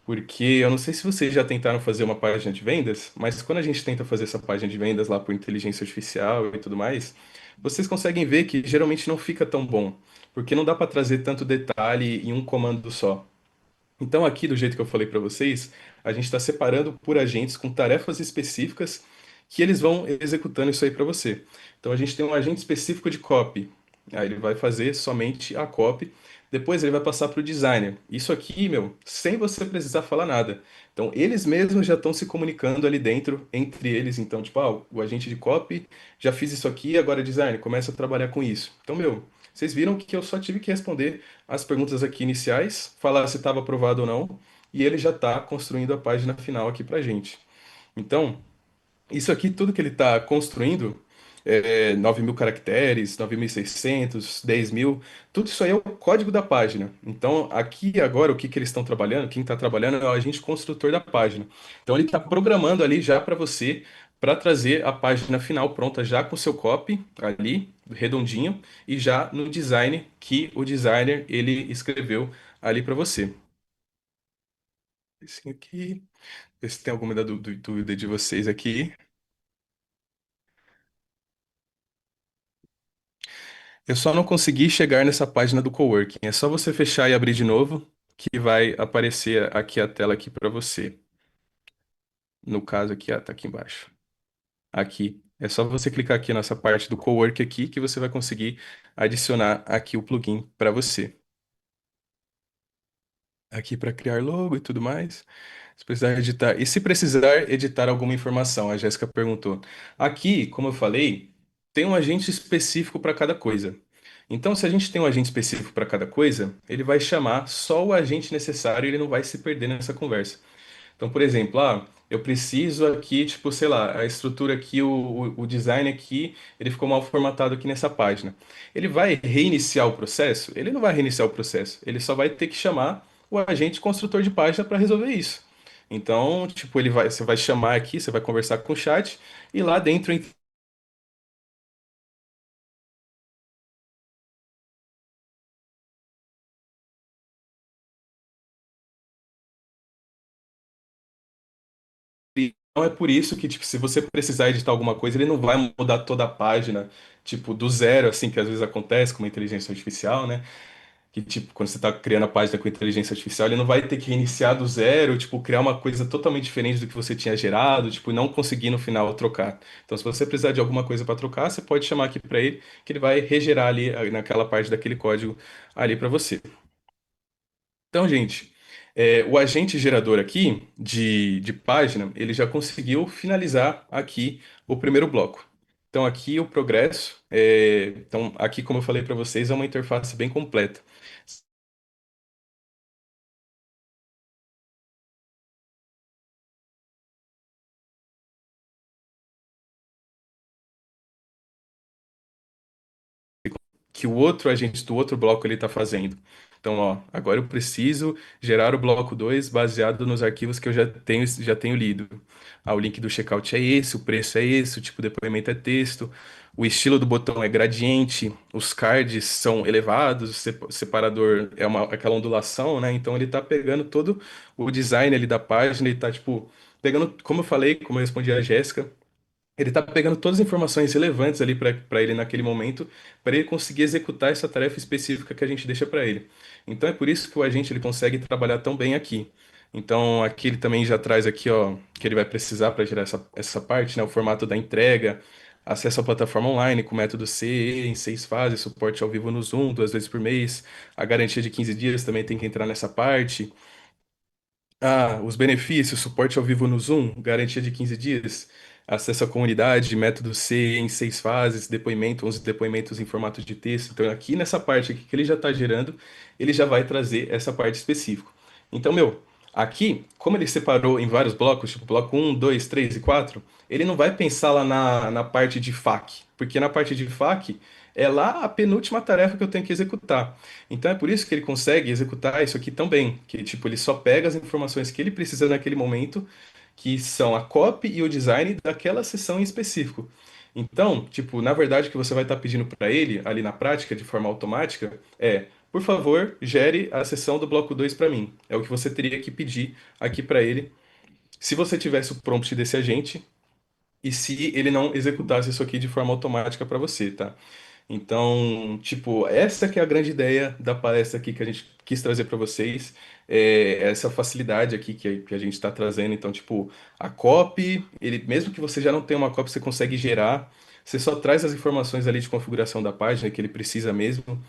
Porque eu não sei se vocês já tentaram fazer uma página de vendas, mas quando a gente tenta fazer essa página de vendas lá por inteligência artificial e tudo mais, vocês conseguem ver que geralmente não fica tão bom, porque não dá para trazer tanto detalhe em um comando só. Então, aqui, do jeito que eu falei para vocês, a gente está separando por agentes com tarefas específicas que eles vão executando isso aí para você. Então, a gente tem um agente específico de copy. Aí ele vai fazer somente a copy. Depois ele vai passar para o designer. Isso aqui, meu, sem você precisar falar nada. Então, eles mesmos já estão se comunicando ali dentro, entre eles. Então, tipo, o agente de copy, já fiz isso aqui, agora designer, começa a trabalhar com isso. Então, meu, vocês viram que eu só tive que responder as perguntas aqui iniciais, falar se estava aprovado ou não, e ele já está construindo a página final aqui para gente. Então, isso aqui, tudo que ele está construindo, 9.000 caracteres, 9.600, 10.000, tudo isso aí é o código da página. Então, aqui agora, o que que eles estão trabalhando, quem está trabalhando é o agente construtor da página. Então, ele está programando ali já para você, para trazer a página final pronta já com seu copy ali, redondinho, e já no design que o designer ele escreveu ali para você. Esse aqui, ver se tem alguma dúvida de vocês aqui. Eu só não consegui chegar nessa página do coworking. É só você fechar e abrir de novo que vai aparecer aqui a tela aqui para você. No caso aqui, ó, tá aqui embaixo. Aqui. É só você clicar aqui nessa parte do Cowork aqui que você vai conseguir adicionar aqui o plugin para você. Aqui para criar logo e tudo mais. Se precisar editar. E se precisar editar alguma informação, a Jéssica perguntou. Aqui, como eu falei, tem um agente específico para cada coisa. Então, se a gente tem um agente específico para cada coisa, ele vai chamar só o agente necessário e ele não vai se perder nessa conversa. Então, por exemplo, eu preciso aqui, tipo, sei lá, a estrutura aqui, o design aqui, ele ficou mal formatado aqui nessa página. Ele vai reiniciar o processo? Ele não vai reiniciar o processo. Ele só vai ter que chamar o agente construtor de página para resolver isso. Então, tipo, você vai chamar aqui, você vai conversar com o chat e lá dentro então é por isso que, tipo, se você precisar editar alguma coisa, ele não vai mudar toda a página, tipo, do zero, assim, que às vezes acontece com uma inteligência artificial, né? Que, tipo, quando você está criando a página com inteligência artificial, ele não vai ter que reiniciar do zero, tipo, criar uma coisa totalmente diferente do que você tinha gerado, tipo, e não conseguir no final trocar. Então, se você precisar de alguma coisa para trocar, você pode chamar aqui para ele, que ele vai regerar ali naquela parte daquele código ali para você. Então, gente, o agente gerador aqui de página, ele já conseguiu finalizar aqui o primeiro bloco. Então, aqui o progresso. Então, aqui, como eu falei para vocês, é uma interface bem completa. Que o outro agente do outro bloco ele está fazendo. Então, ó, agora eu preciso gerar o bloco 2 baseado nos arquivos que eu já tenho lido. O link do checkout é esse, o preço é esse, o tipo de depoimento é texto, o estilo do botão é gradiente, os cards são elevados, o separador é aquela ondulação, né? Então ele está pegando todo o design ali da página, ele está tipo pegando, como eu falei, como eu respondi a Jéssica, ele está pegando todas as informações relevantes ali para ele naquele momento, para ele conseguir executar essa tarefa específica que a gente deixa para ele. Então é por isso que o agente ele consegue trabalhar tão bem aqui. Então aqui ele também já traz aqui, ó, que ele vai precisar para gerar essa parte, né, o formato da entrega, acesso à plataforma online com método CE em 6 fases, suporte ao vivo no Zoom 2 vezes por mês, a garantia de 15 dias também tem que entrar nessa parte. Os benefícios, suporte ao vivo no Zoom, garantia de 15 dias, acesso à comunidade, método C em 6 fases, depoimento, 11 depoimentos em formato de texto. Então, aqui nessa parte aqui que ele já está gerando, ele já vai trazer essa parte específica. Então, meu, aqui, como ele separou em vários blocos, tipo bloco um 2 3 e 4 ele não vai pensar lá na parte de FAQ, porque na parte de FAQ é lá a penúltima tarefa que eu tenho que executar. Então é por isso que ele consegue executar isso aqui tão bem, que tipo, ele só pega as informações que ele precisa naquele momento, que são a copy e o design daquela sessão em específico. Então, tipo, na verdade o que você vai estar pedindo para ele ali na prática de forma automática por favor, gere a sessão do bloco 2 para mim. É o que você teria que pedir aqui para ele. Se você tivesse o prompt desse agente e se ele não executasse isso aqui de forma automática para você, tá? Então, tipo, essa que é a grande ideia da palestra aqui que a gente quis trazer para vocês, essa facilidade aqui que a gente está trazendo. Então, tipo, a copy, ele, mesmo que você já não tenha uma copy, você consegue gerar. Você só traz as informações ali de configuração da página que ele precisa mesmo.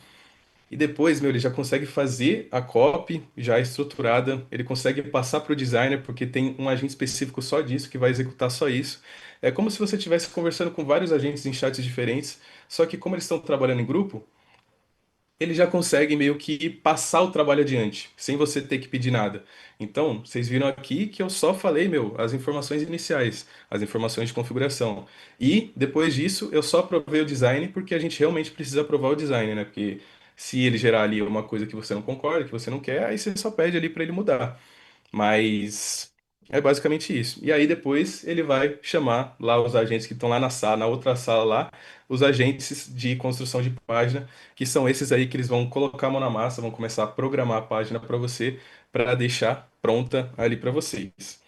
E depois, meu, ele já consegue fazer a copy já estruturada, ele consegue passar para o designer, porque tem um agente específico só disso, que vai executar só isso. É como se você estivesse conversando com vários agentes em chats diferentes, só que como eles estão trabalhando em grupo, ele já consegue meio que passar o trabalho adiante, sem você ter que pedir nada. Então, vocês viram aqui que eu só falei, meu, as informações iniciais, as informações de configuração. E, depois disso, eu só aprovei o design porque a gente realmente precisa aprovar o design, né? Porque se ele gerar ali uma coisa que você não concorda, que você não quer, aí você só pede ali para ele mudar. Mas é basicamente isso. E aí depois ele vai chamar lá os agentes que estão lá na sala, na outra sala lá, os agentes de construção de página, que são esses aí que eles vão colocar a mão na massa, vão começar a programar a página para você, para deixar pronta ali para vocês.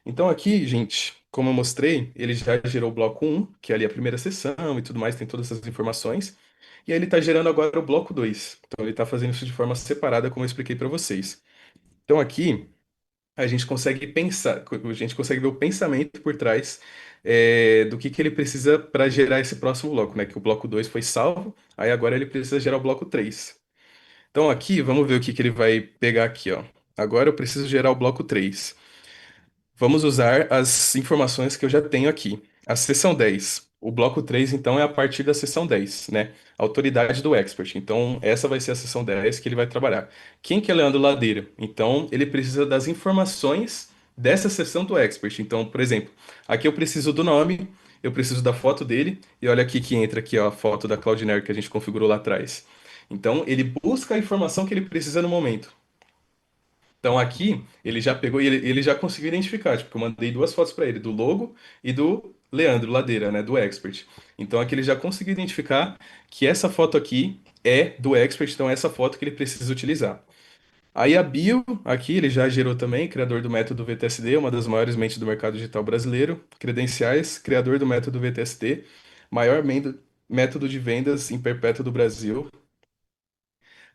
Então aqui, gente, como eu mostrei, ele já gerou o bloco um que é ali a primeira sessão e tudo mais, tem todas essas informações. E aí ele está gerando agora o bloco 2. Então ele está fazendo isso de forma separada, como eu expliquei para vocês. Então aqui a gente consegue pensar, a gente consegue ver o pensamento por trás do que ele precisa para gerar esse próximo bloco, né? Que o bloco 2 foi salvo, aí agora ele precisa gerar o bloco 3. Então aqui, vamos ver o que ele vai pegar aqui, ó. Agora eu preciso gerar o bloco 3. Vamos usar as informações que eu já tenho aqui. A seção 10. O bloco 3, então, é a partir da seção 10, né? Autoridade do expert. Então, essa vai ser a seção 10 que ele vai trabalhar. Quem que é Leandro Ladeira? Então, ele precisa das informações dessa seção do expert. Então, por exemplo, aqui eu preciso do nome, eu preciso da foto dele, e olha aqui que entra aqui ó, a foto da Cloudinary que a gente configurou lá atrás. Então, ele busca a informação que ele precisa no momento. Então aqui ele já pegou e ele já conseguiu identificar, tipo, eu mandei duas fotos para ele, do logo e do Leandro Ladeira, né, do Expert. Então aqui ele já conseguiu identificar que essa foto aqui é do Expert, então é essa foto que ele precisa utilizar. Aí a bio, aqui ele já gerou também, criador do método VTSD, uma das maiores mentes do mercado digital brasileiro. Credenciais, criador do método VTSD, maior método de vendas em perpétuo do Brasil,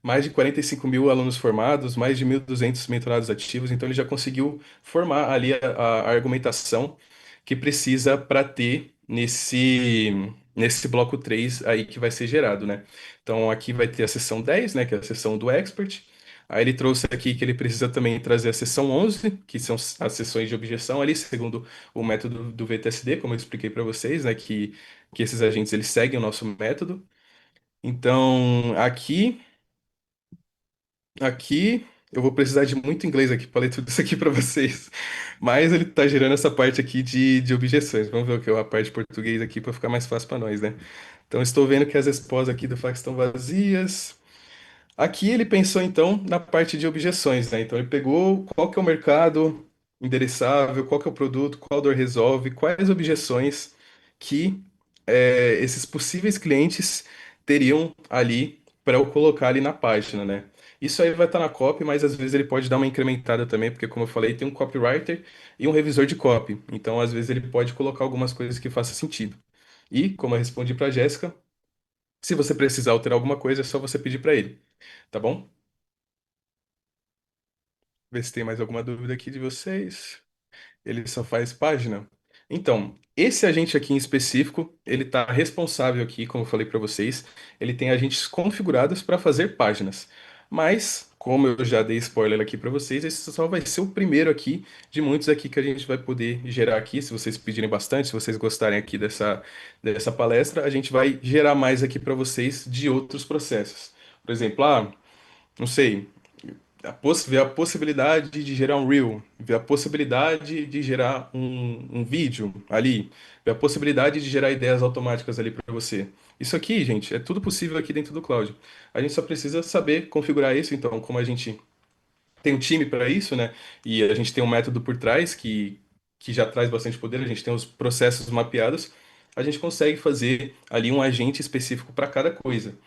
mais de 45 mil alunos formados, mais de 1.200 mentorados ativos, então ele já conseguiu formar ali a argumentação que precisa para ter nesse bloco 3 aí que vai ser gerado, né? Então aqui vai ter a seção 10, né, que é a seção do expert. Aí ele trouxe aqui que ele precisa também trazer a seção 11, que são as sessões de objeção ali, segundo o método do VTSD, como eu expliquei para vocês, né, que esses agentes eles seguem o nosso método. Então, aqui eu vou precisar de muito inglês aqui para ler tudo isso aqui para vocês. Mas ele tá gerando essa parte aqui de objeções. Vamos ver o que é a parte de português aqui para ficar mais fácil para nós, né? Então estou vendo que as respostas aqui do fax estão vazias. Aqui ele pensou então na parte de objeções, né? Então ele pegou qual que é o mercado endereçável, qual que é o produto, qual dor resolve, quais objeções que esses possíveis clientes teriam ali para eu colocar ali na página, né? Isso aí vai estar na copy, mas às vezes ele pode dar uma incrementada também, porque como eu falei, tem um copywriter e um revisor de copy. Então às vezes ele pode colocar algumas coisas que façam sentido. E como eu respondi para Jéssica, se você precisar alterar alguma coisa, é só você pedir para ele, tá bom? Ver se tem mais alguma dúvida aqui de vocês. Ele só faz página. Então, esse agente aqui em específico, ele está responsável aqui, como eu falei para vocês, ele tem agentes configurados para fazer páginas. Mas, como eu já dei spoiler aqui para vocês, esse só vai ser o primeiro aqui de muitos aqui que a gente vai poder gerar aqui. Se vocês pedirem bastante, se vocês gostarem aqui dessa palestra, a gente vai gerar mais aqui para vocês de outros processos. Por exemplo, não sei, ver a possibilidade de gerar um reel, ver a possibilidade de gerar um vídeo ali, ver a possibilidade de gerar ideias automáticas ali para você. Isso aqui, gente, é tudo possível aqui dentro do cloud. A gente só precisa saber configurar isso, então, como a gente tem um time para isso, né? E a gente tem um método por trás que já traz bastante poder, a gente tem os processos mapeados, a gente consegue fazer ali um agente específico para cada coisa.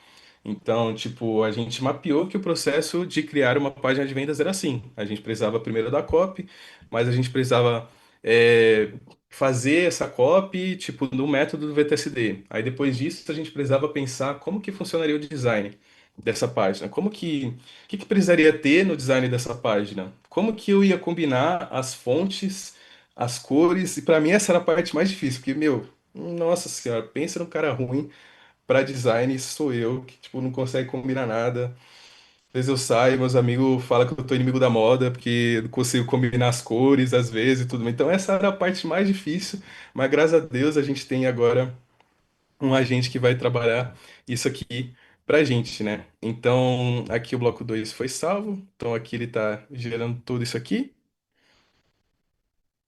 Então, tipo, a gente mapeou que o processo de criar uma página de vendas era assim. A gente precisava primeiro da copy, mas a gente precisava é, fazer essa copy, tipo, no método do VTSD. Aí depois disso, a gente precisava pensar como que funcionaria o design dessa página. O que precisaria ter no design dessa página? Como que eu ia combinar as fontes, as cores? E para mim essa era a parte mais difícil, porque, meu, nossa senhora, pensa num cara ruim para design sou eu, que tipo, não consegue combinar nada. Às vezes eu saio, meus amigos falam que eu tô inimigo da moda, porque eu não consigo combinar as cores, às vezes e tudo. Então essa era a parte mais difícil, mas graças a Deus a gente tem agora um agente que vai trabalhar isso aqui pra gente, né? Então aqui o bloco 2 foi salvo, então aqui ele tá gerando tudo isso aqui.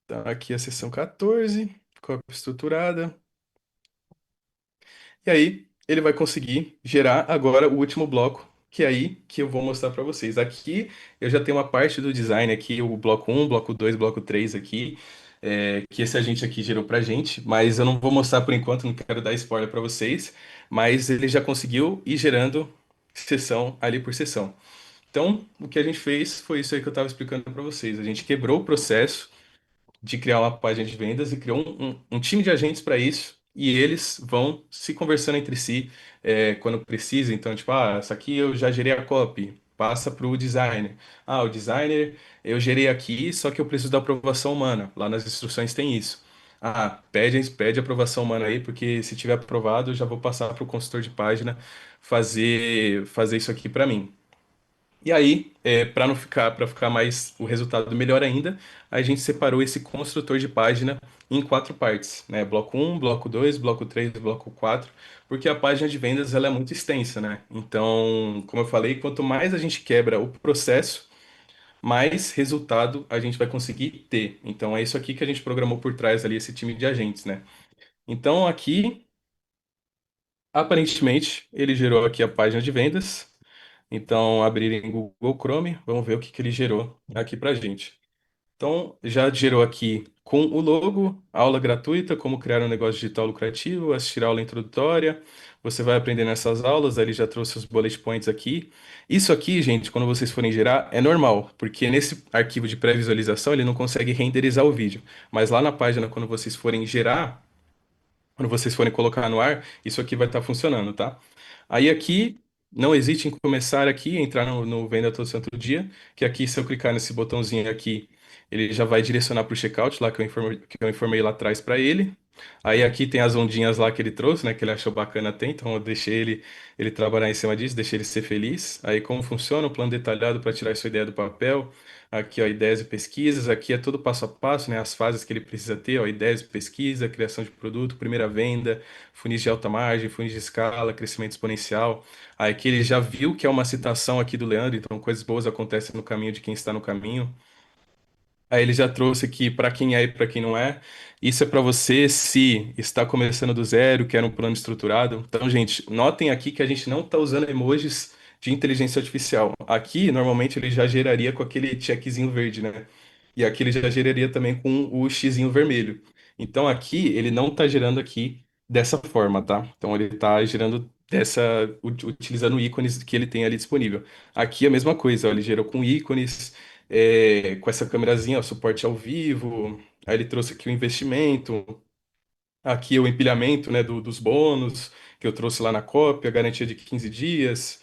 Então aqui a seção 14, cópia estruturada. E aí, ele vai conseguir gerar agora o último bloco, que é aí que eu vou mostrar para vocês. Aqui eu já tenho uma parte do design aqui, o bloco um, bloco 2, bloco 3 aqui, que esse agente aqui gerou pra gente, mas eu não vou mostrar por enquanto, não quero dar spoiler para vocês, mas ele já conseguiu ir gerando sessão ali por sessão. Então, o que a gente fez foi isso aí que eu estava explicando para vocês. A gente quebrou o processo de criar uma página de vendas e criou um time de agentes para isso. E eles vão se conversando entre si quando precisa. Então, tipo, essa aqui eu já gerei a copy, passa para o designer. O designer eu gerei aqui, só que eu preciso da aprovação humana. Lá nas instruções tem isso. pede aprovação humana aí, porque se tiver aprovado, eu já vou passar para o consultor de página fazer isso aqui para mim. E aí, para ficar mais o resultado melhor ainda, a gente separou esse construtor de página em quatro partes, né? Bloco um, bloco 2, bloco 3, bloco 4, porque a página de vendas ela é muito extensa, né? Então, como eu falei, quanto mais a gente quebra o processo, mais resultado a gente vai conseguir ter. Então, é isso aqui que a gente programou por trás ali, esse time de agentes, né? Então, aqui, aparentemente, ele gerou aqui a página de vendas. Então, abrir em Google Chrome, vamos ver o que que ele gerou aqui para gente. Então, já gerou aqui com o logo, aula gratuita, como criar um negócio digital lucrativo, assistir a aula introdutória. Você vai aprender nessas aulas, aí ele já trouxe os bullet points aqui. Isso aqui, gente, quando vocês forem gerar, é normal, porque nesse arquivo de pré-visualização ele não consegue renderizar o vídeo. Mas lá na página, quando vocês forem gerar, quando vocês forem colocar no ar, isso aqui vai estar funcionando, tá? Aí aqui, não hesite em começar aqui, entrar no Venda Todo Santo Dia, que aqui, se eu clicar nesse botãozinho aqui, ele já vai direcionar para o checkout lá que eu informei lá atrás para ele. Aí aqui tem as ondinhas lá que ele trouxe, né, que ele achou bacana até, então eu deixei ele trabalhar em cima disso, deixei ele ser feliz. Aí como funciona o plano detalhado para tirar sua ideia do papel. Aqui, ó, ideias e pesquisas. Aqui é todo passo a passo, né? As fases que ele precisa ter, ó, ideias e pesquisa, criação de produto, primeira venda, funis de alta margem, funis de escala, crescimento exponencial. Aí aqui ele já viu que é uma citação aqui do Leandro, então coisas boas acontecem no caminho de quem está no caminho. Aí ele já trouxe aqui para quem é e para quem não é. Isso é para você se está começando do zero, quer um plano estruturado. Então, gente, notem aqui que a gente não está usando emojis de inteligência artificial. Aqui, normalmente, ele já geraria com aquele checkzinho verde, né? E aqui ele já geraria também com o xizinho vermelho. Então, aqui, ele não está gerando aqui dessa forma, tá? Então, ele está gerando utilizando ícones que ele tem ali disponível. Aqui, a mesma coisa, ó, ele gerou com ícones com essa câmerazinha, ó, suporte ao vivo. Aí ele trouxe aqui o investimento, aqui o empilhamento, né, dos bônus, que eu trouxe lá na cópia, garantia de 15 dias.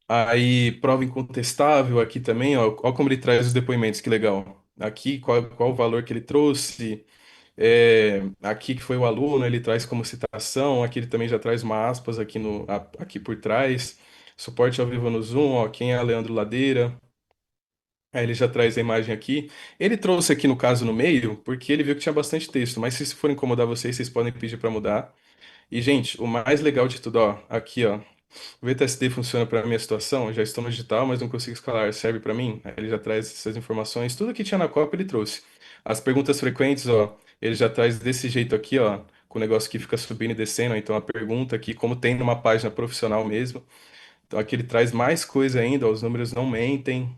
Aí, prova incontestável aqui também, ó como ele traz os depoimentos, que legal. Aqui, qual o valor que ele trouxe. Aqui que foi o aluno, ele traz como citação. Aqui ele também já traz uma aspas aqui, aqui por trás. Suporte ao vivo no Zoom, ó, quem é Leandro Ladeira. Aí ele já traz a imagem aqui. Ele trouxe aqui no caso no meio, porque ele viu que tinha bastante texto, mas se isso for incomodar vocês, vocês podem pedir para mudar. E, gente, o mais legal de tudo, ó, aqui, ó, o VTSD funciona para minha situação, eu já estou no digital, mas não consigo escalar, serve para mim? Aí ele já traz essas informações, tudo que tinha na cópia ele trouxe. As perguntas frequentes, ó, ele já traz desse jeito aqui, ó, com o negócio que fica subindo e descendo, ó, então a pergunta aqui, como tem numa página profissional mesmo. Então aqui ele traz mais coisa ainda, ó, os números não mentem,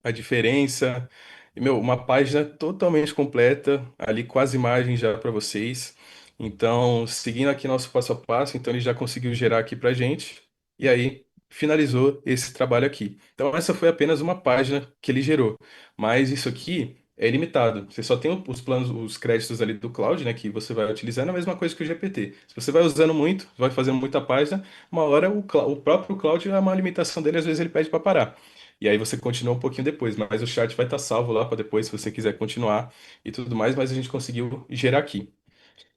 a diferença. E, meu, uma página totalmente completa, ali com as imagens já para vocês. Então, seguindo aqui nosso passo a passo, então ele já conseguiu gerar aqui para gente. E aí, finalizou esse trabalho aqui. Então, essa foi apenas uma página que ele gerou. Mas isso aqui é ilimitado. Você só tem os planos, os créditos ali do cloud, né, que você vai utilizando, é a mesma coisa que o GPT. Se você vai usando muito, vai fazendo muita página, uma hora o próprio cloud, é uma limitação dele, às vezes ele pede para parar. E aí você continua um pouquinho depois, mas o chat vai estar salvo lá para depois, se você quiser continuar e tudo mais, mas a gente conseguiu gerar aqui.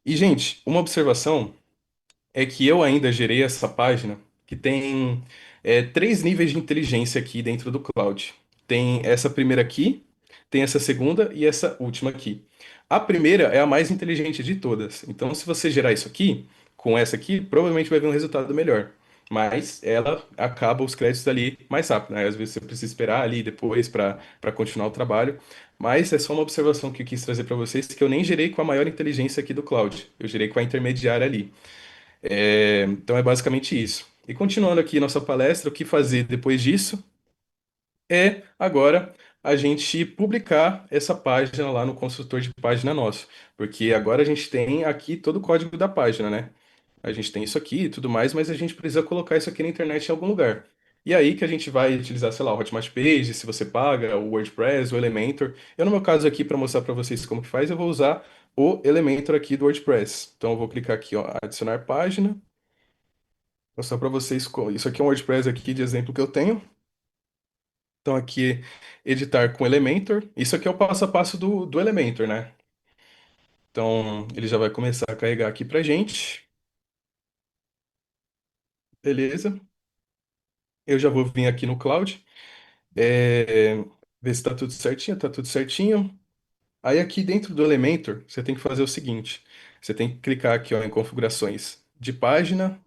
E, gente, uma observação é que eu ainda gerei essa página que tem três níveis de inteligência aqui dentro do cloud. Tem essa primeira aqui, tem essa segunda e essa última aqui. A primeira é a mais inteligente de todas. Então, se você gerar isso aqui, com essa aqui, provavelmente vai vir um resultado melhor. Mas ela acaba os créditos ali mais rápido, né? Às vezes você precisa esperar ali depois para continuar o trabalho. Mas é só uma observação que eu quis trazer para vocês, que eu nem gerei com a maior inteligência aqui do cloud. Eu gerei com a intermediária ali. Então é basicamente isso. E continuando aqui nossa palestra, o que fazer depois disso é agora a gente publicar essa página lá no construtor de página nosso, porque agora a gente tem aqui todo o código da página, né? A gente tem isso aqui e tudo mais, mas a gente precisa colocar isso aqui na internet em algum lugar. E aí que a gente vai utilizar, sei lá, o Hotmart Page, se você paga, o WordPress, o Elementor. Eu, no meu caso aqui, para mostrar para vocês como que faz, eu vou usar o Elementor aqui do WordPress. Então eu vou clicar aqui, ó, adicionar página. Mostrar para vocês, isso aqui é um WordPress aqui de exemplo que eu tenho. Então aqui, editar com Elementor. Isso aqui é o passo a passo do Elementor, né? Então, ele já vai começar a carregar aqui pra gente. Beleza. Eu já vou vir aqui no Cloud, ver se tá tudo certinho, tá tudo certinho. Aí aqui dentro do Elementor, você tem que fazer o seguinte: você tem que clicar aqui, ó, em configurações de página,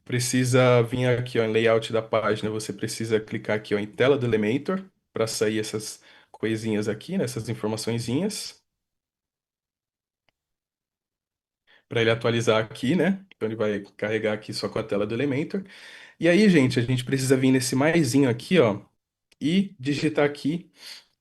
precisa vir aqui, ó, em layout da página, você precisa clicar aqui, ó, em tela do Elementor para sair essas coisinhas aqui, né, essas informaçõezinhas, para ele atualizar aqui, né? Então ele vai carregar aqui só com a tela do Elementor. E aí, gente, a gente precisa vir nesse maisinho aqui, ó, e digitar aqui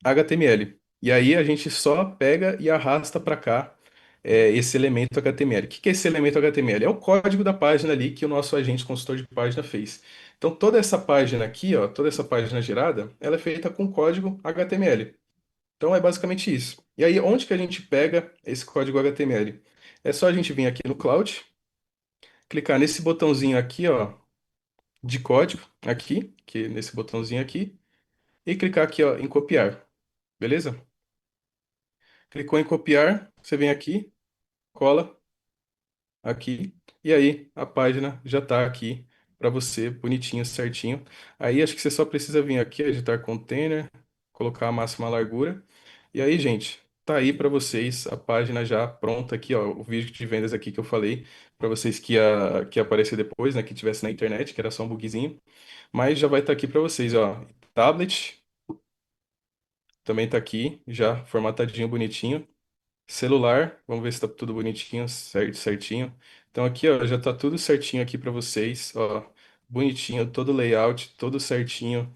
HTML. E aí a gente só pega e arrasta para cá esse elemento HTML. O que que é esse elemento HTML? É o código da página ali que o nosso agente consultor de página fez. Então toda essa página aqui, ó, toda essa página gerada, ela é feita com código HTML. Então é basicamente isso. E aí onde que a gente pega esse código HTML? É só a gente vir aqui no Cloud, clicar nesse botãozinho aqui, ó, de código, aqui, que nesse botãozinho aqui, e clicar aqui, ó, em copiar. Beleza? Clicou em copiar, você vem aqui, cola aqui, e aí a página já está aqui para você, bonitinho, certinho. Aí acho que você só precisa vir aqui, editar container, colocar a máxima largura. E aí, gente, tá aí para vocês a página já pronta aqui, ó, o vídeo de vendas aqui que eu falei para vocês que ia aparecer depois, né, que tivesse na internet, que era só um bugzinho, mas já vai estar aqui para vocês, ó. Tablet também tá aqui, já formatadinho, bonitinho. Celular, vamos ver se tá tudo bonitinho, certinho. Então aqui, ó, já tá tudo certinho aqui para vocês, ó, bonitinho, todo layout, todo certinho.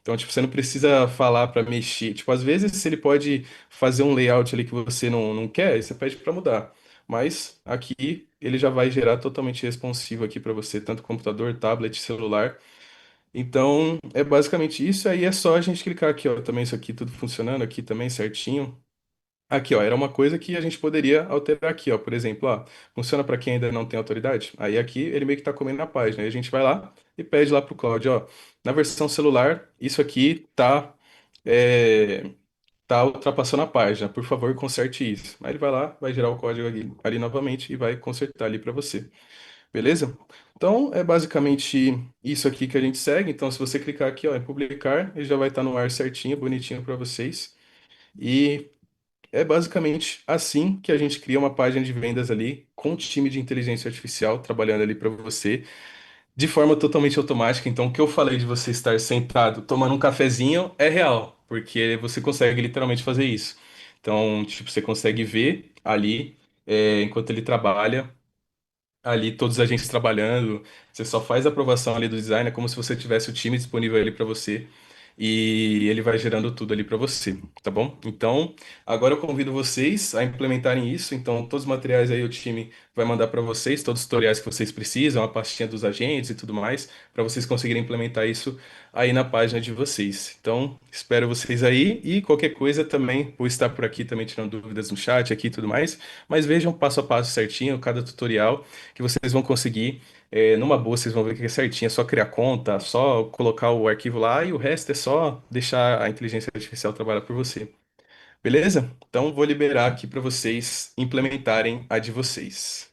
Então, tipo, você não precisa falar para mexer. Tipo, às vezes se ele pode fazer um layout ali que você não quer, aí você pede para mudar. Mas aqui ele já vai gerar totalmente responsivo aqui para você, tanto computador, tablet, celular. Então, é basicamente isso. Aí é só a gente clicar aqui, ó, também isso aqui tudo funcionando aqui também certinho. Aqui, ó, era uma coisa que a gente poderia alterar aqui, ó. Por exemplo, ó, funciona para quem ainda não tem autoridade? Aí aqui ele meio que está comendo na página. Aí a gente vai lá e pede lá pro Cloud, ó. Na versão celular, isso aqui é, tá ultrapassando a página. Por favor, conserte isso. Aí ele vai lá, vai gerar o código ali novamente e vai consertar ali para você. Beleza? Então, é basicamente isso aqui que a gente segue. Então, se você clicar aqui, ó, em publicar, ele já vai estar no ar certinho, bonitinho para vocês. E é basicamente assim que a gente cria uma página de vendas ali com um time de inteligência artificial trabalhando ali para você de forma totalmente automática. Então, o que eu falei de você estar sentado tomando um cafezinho é real, porque você consegue literalmente fazer isso. Então, tipo, você consegue ver ali, enquanto ele trabalha ali todos os agentes trabalhando, você só faz a aprovação ali do design, é como se você tivesse o time disponível ali para você e ele vai gerando tudo ali para você, tá bom? Então, agora eu convido vocês a implementarem isso, então todos os materiais aí o time vai mandar para vocês, todos os tutoriais que vocês precisam, a pastinha dos agentes e tudo mais, para vocês conseguirem implementar isso aí na página de vocês. Então, espero vocês aí e qualquer coisa também, vou estar por aqui também tirando dúvidas no chat aqui e tudo mais, mas vejam passo a passo certinho cada tutorial que vocês vão conseguir. Numa boa, vocês vão ver que é certinho, é só criar conta, só colocar o arquivo lá e o resto é só deixar a inteligência artificial trabalhar por você. Beleza? Então vou liberar aqui para vocês implementarem a de vocês.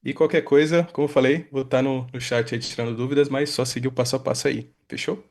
E qualquer coisa, como eu falei, vou estar no chat aí tirando dúvidas, mas só seguir o passo a passo aí. Fechou?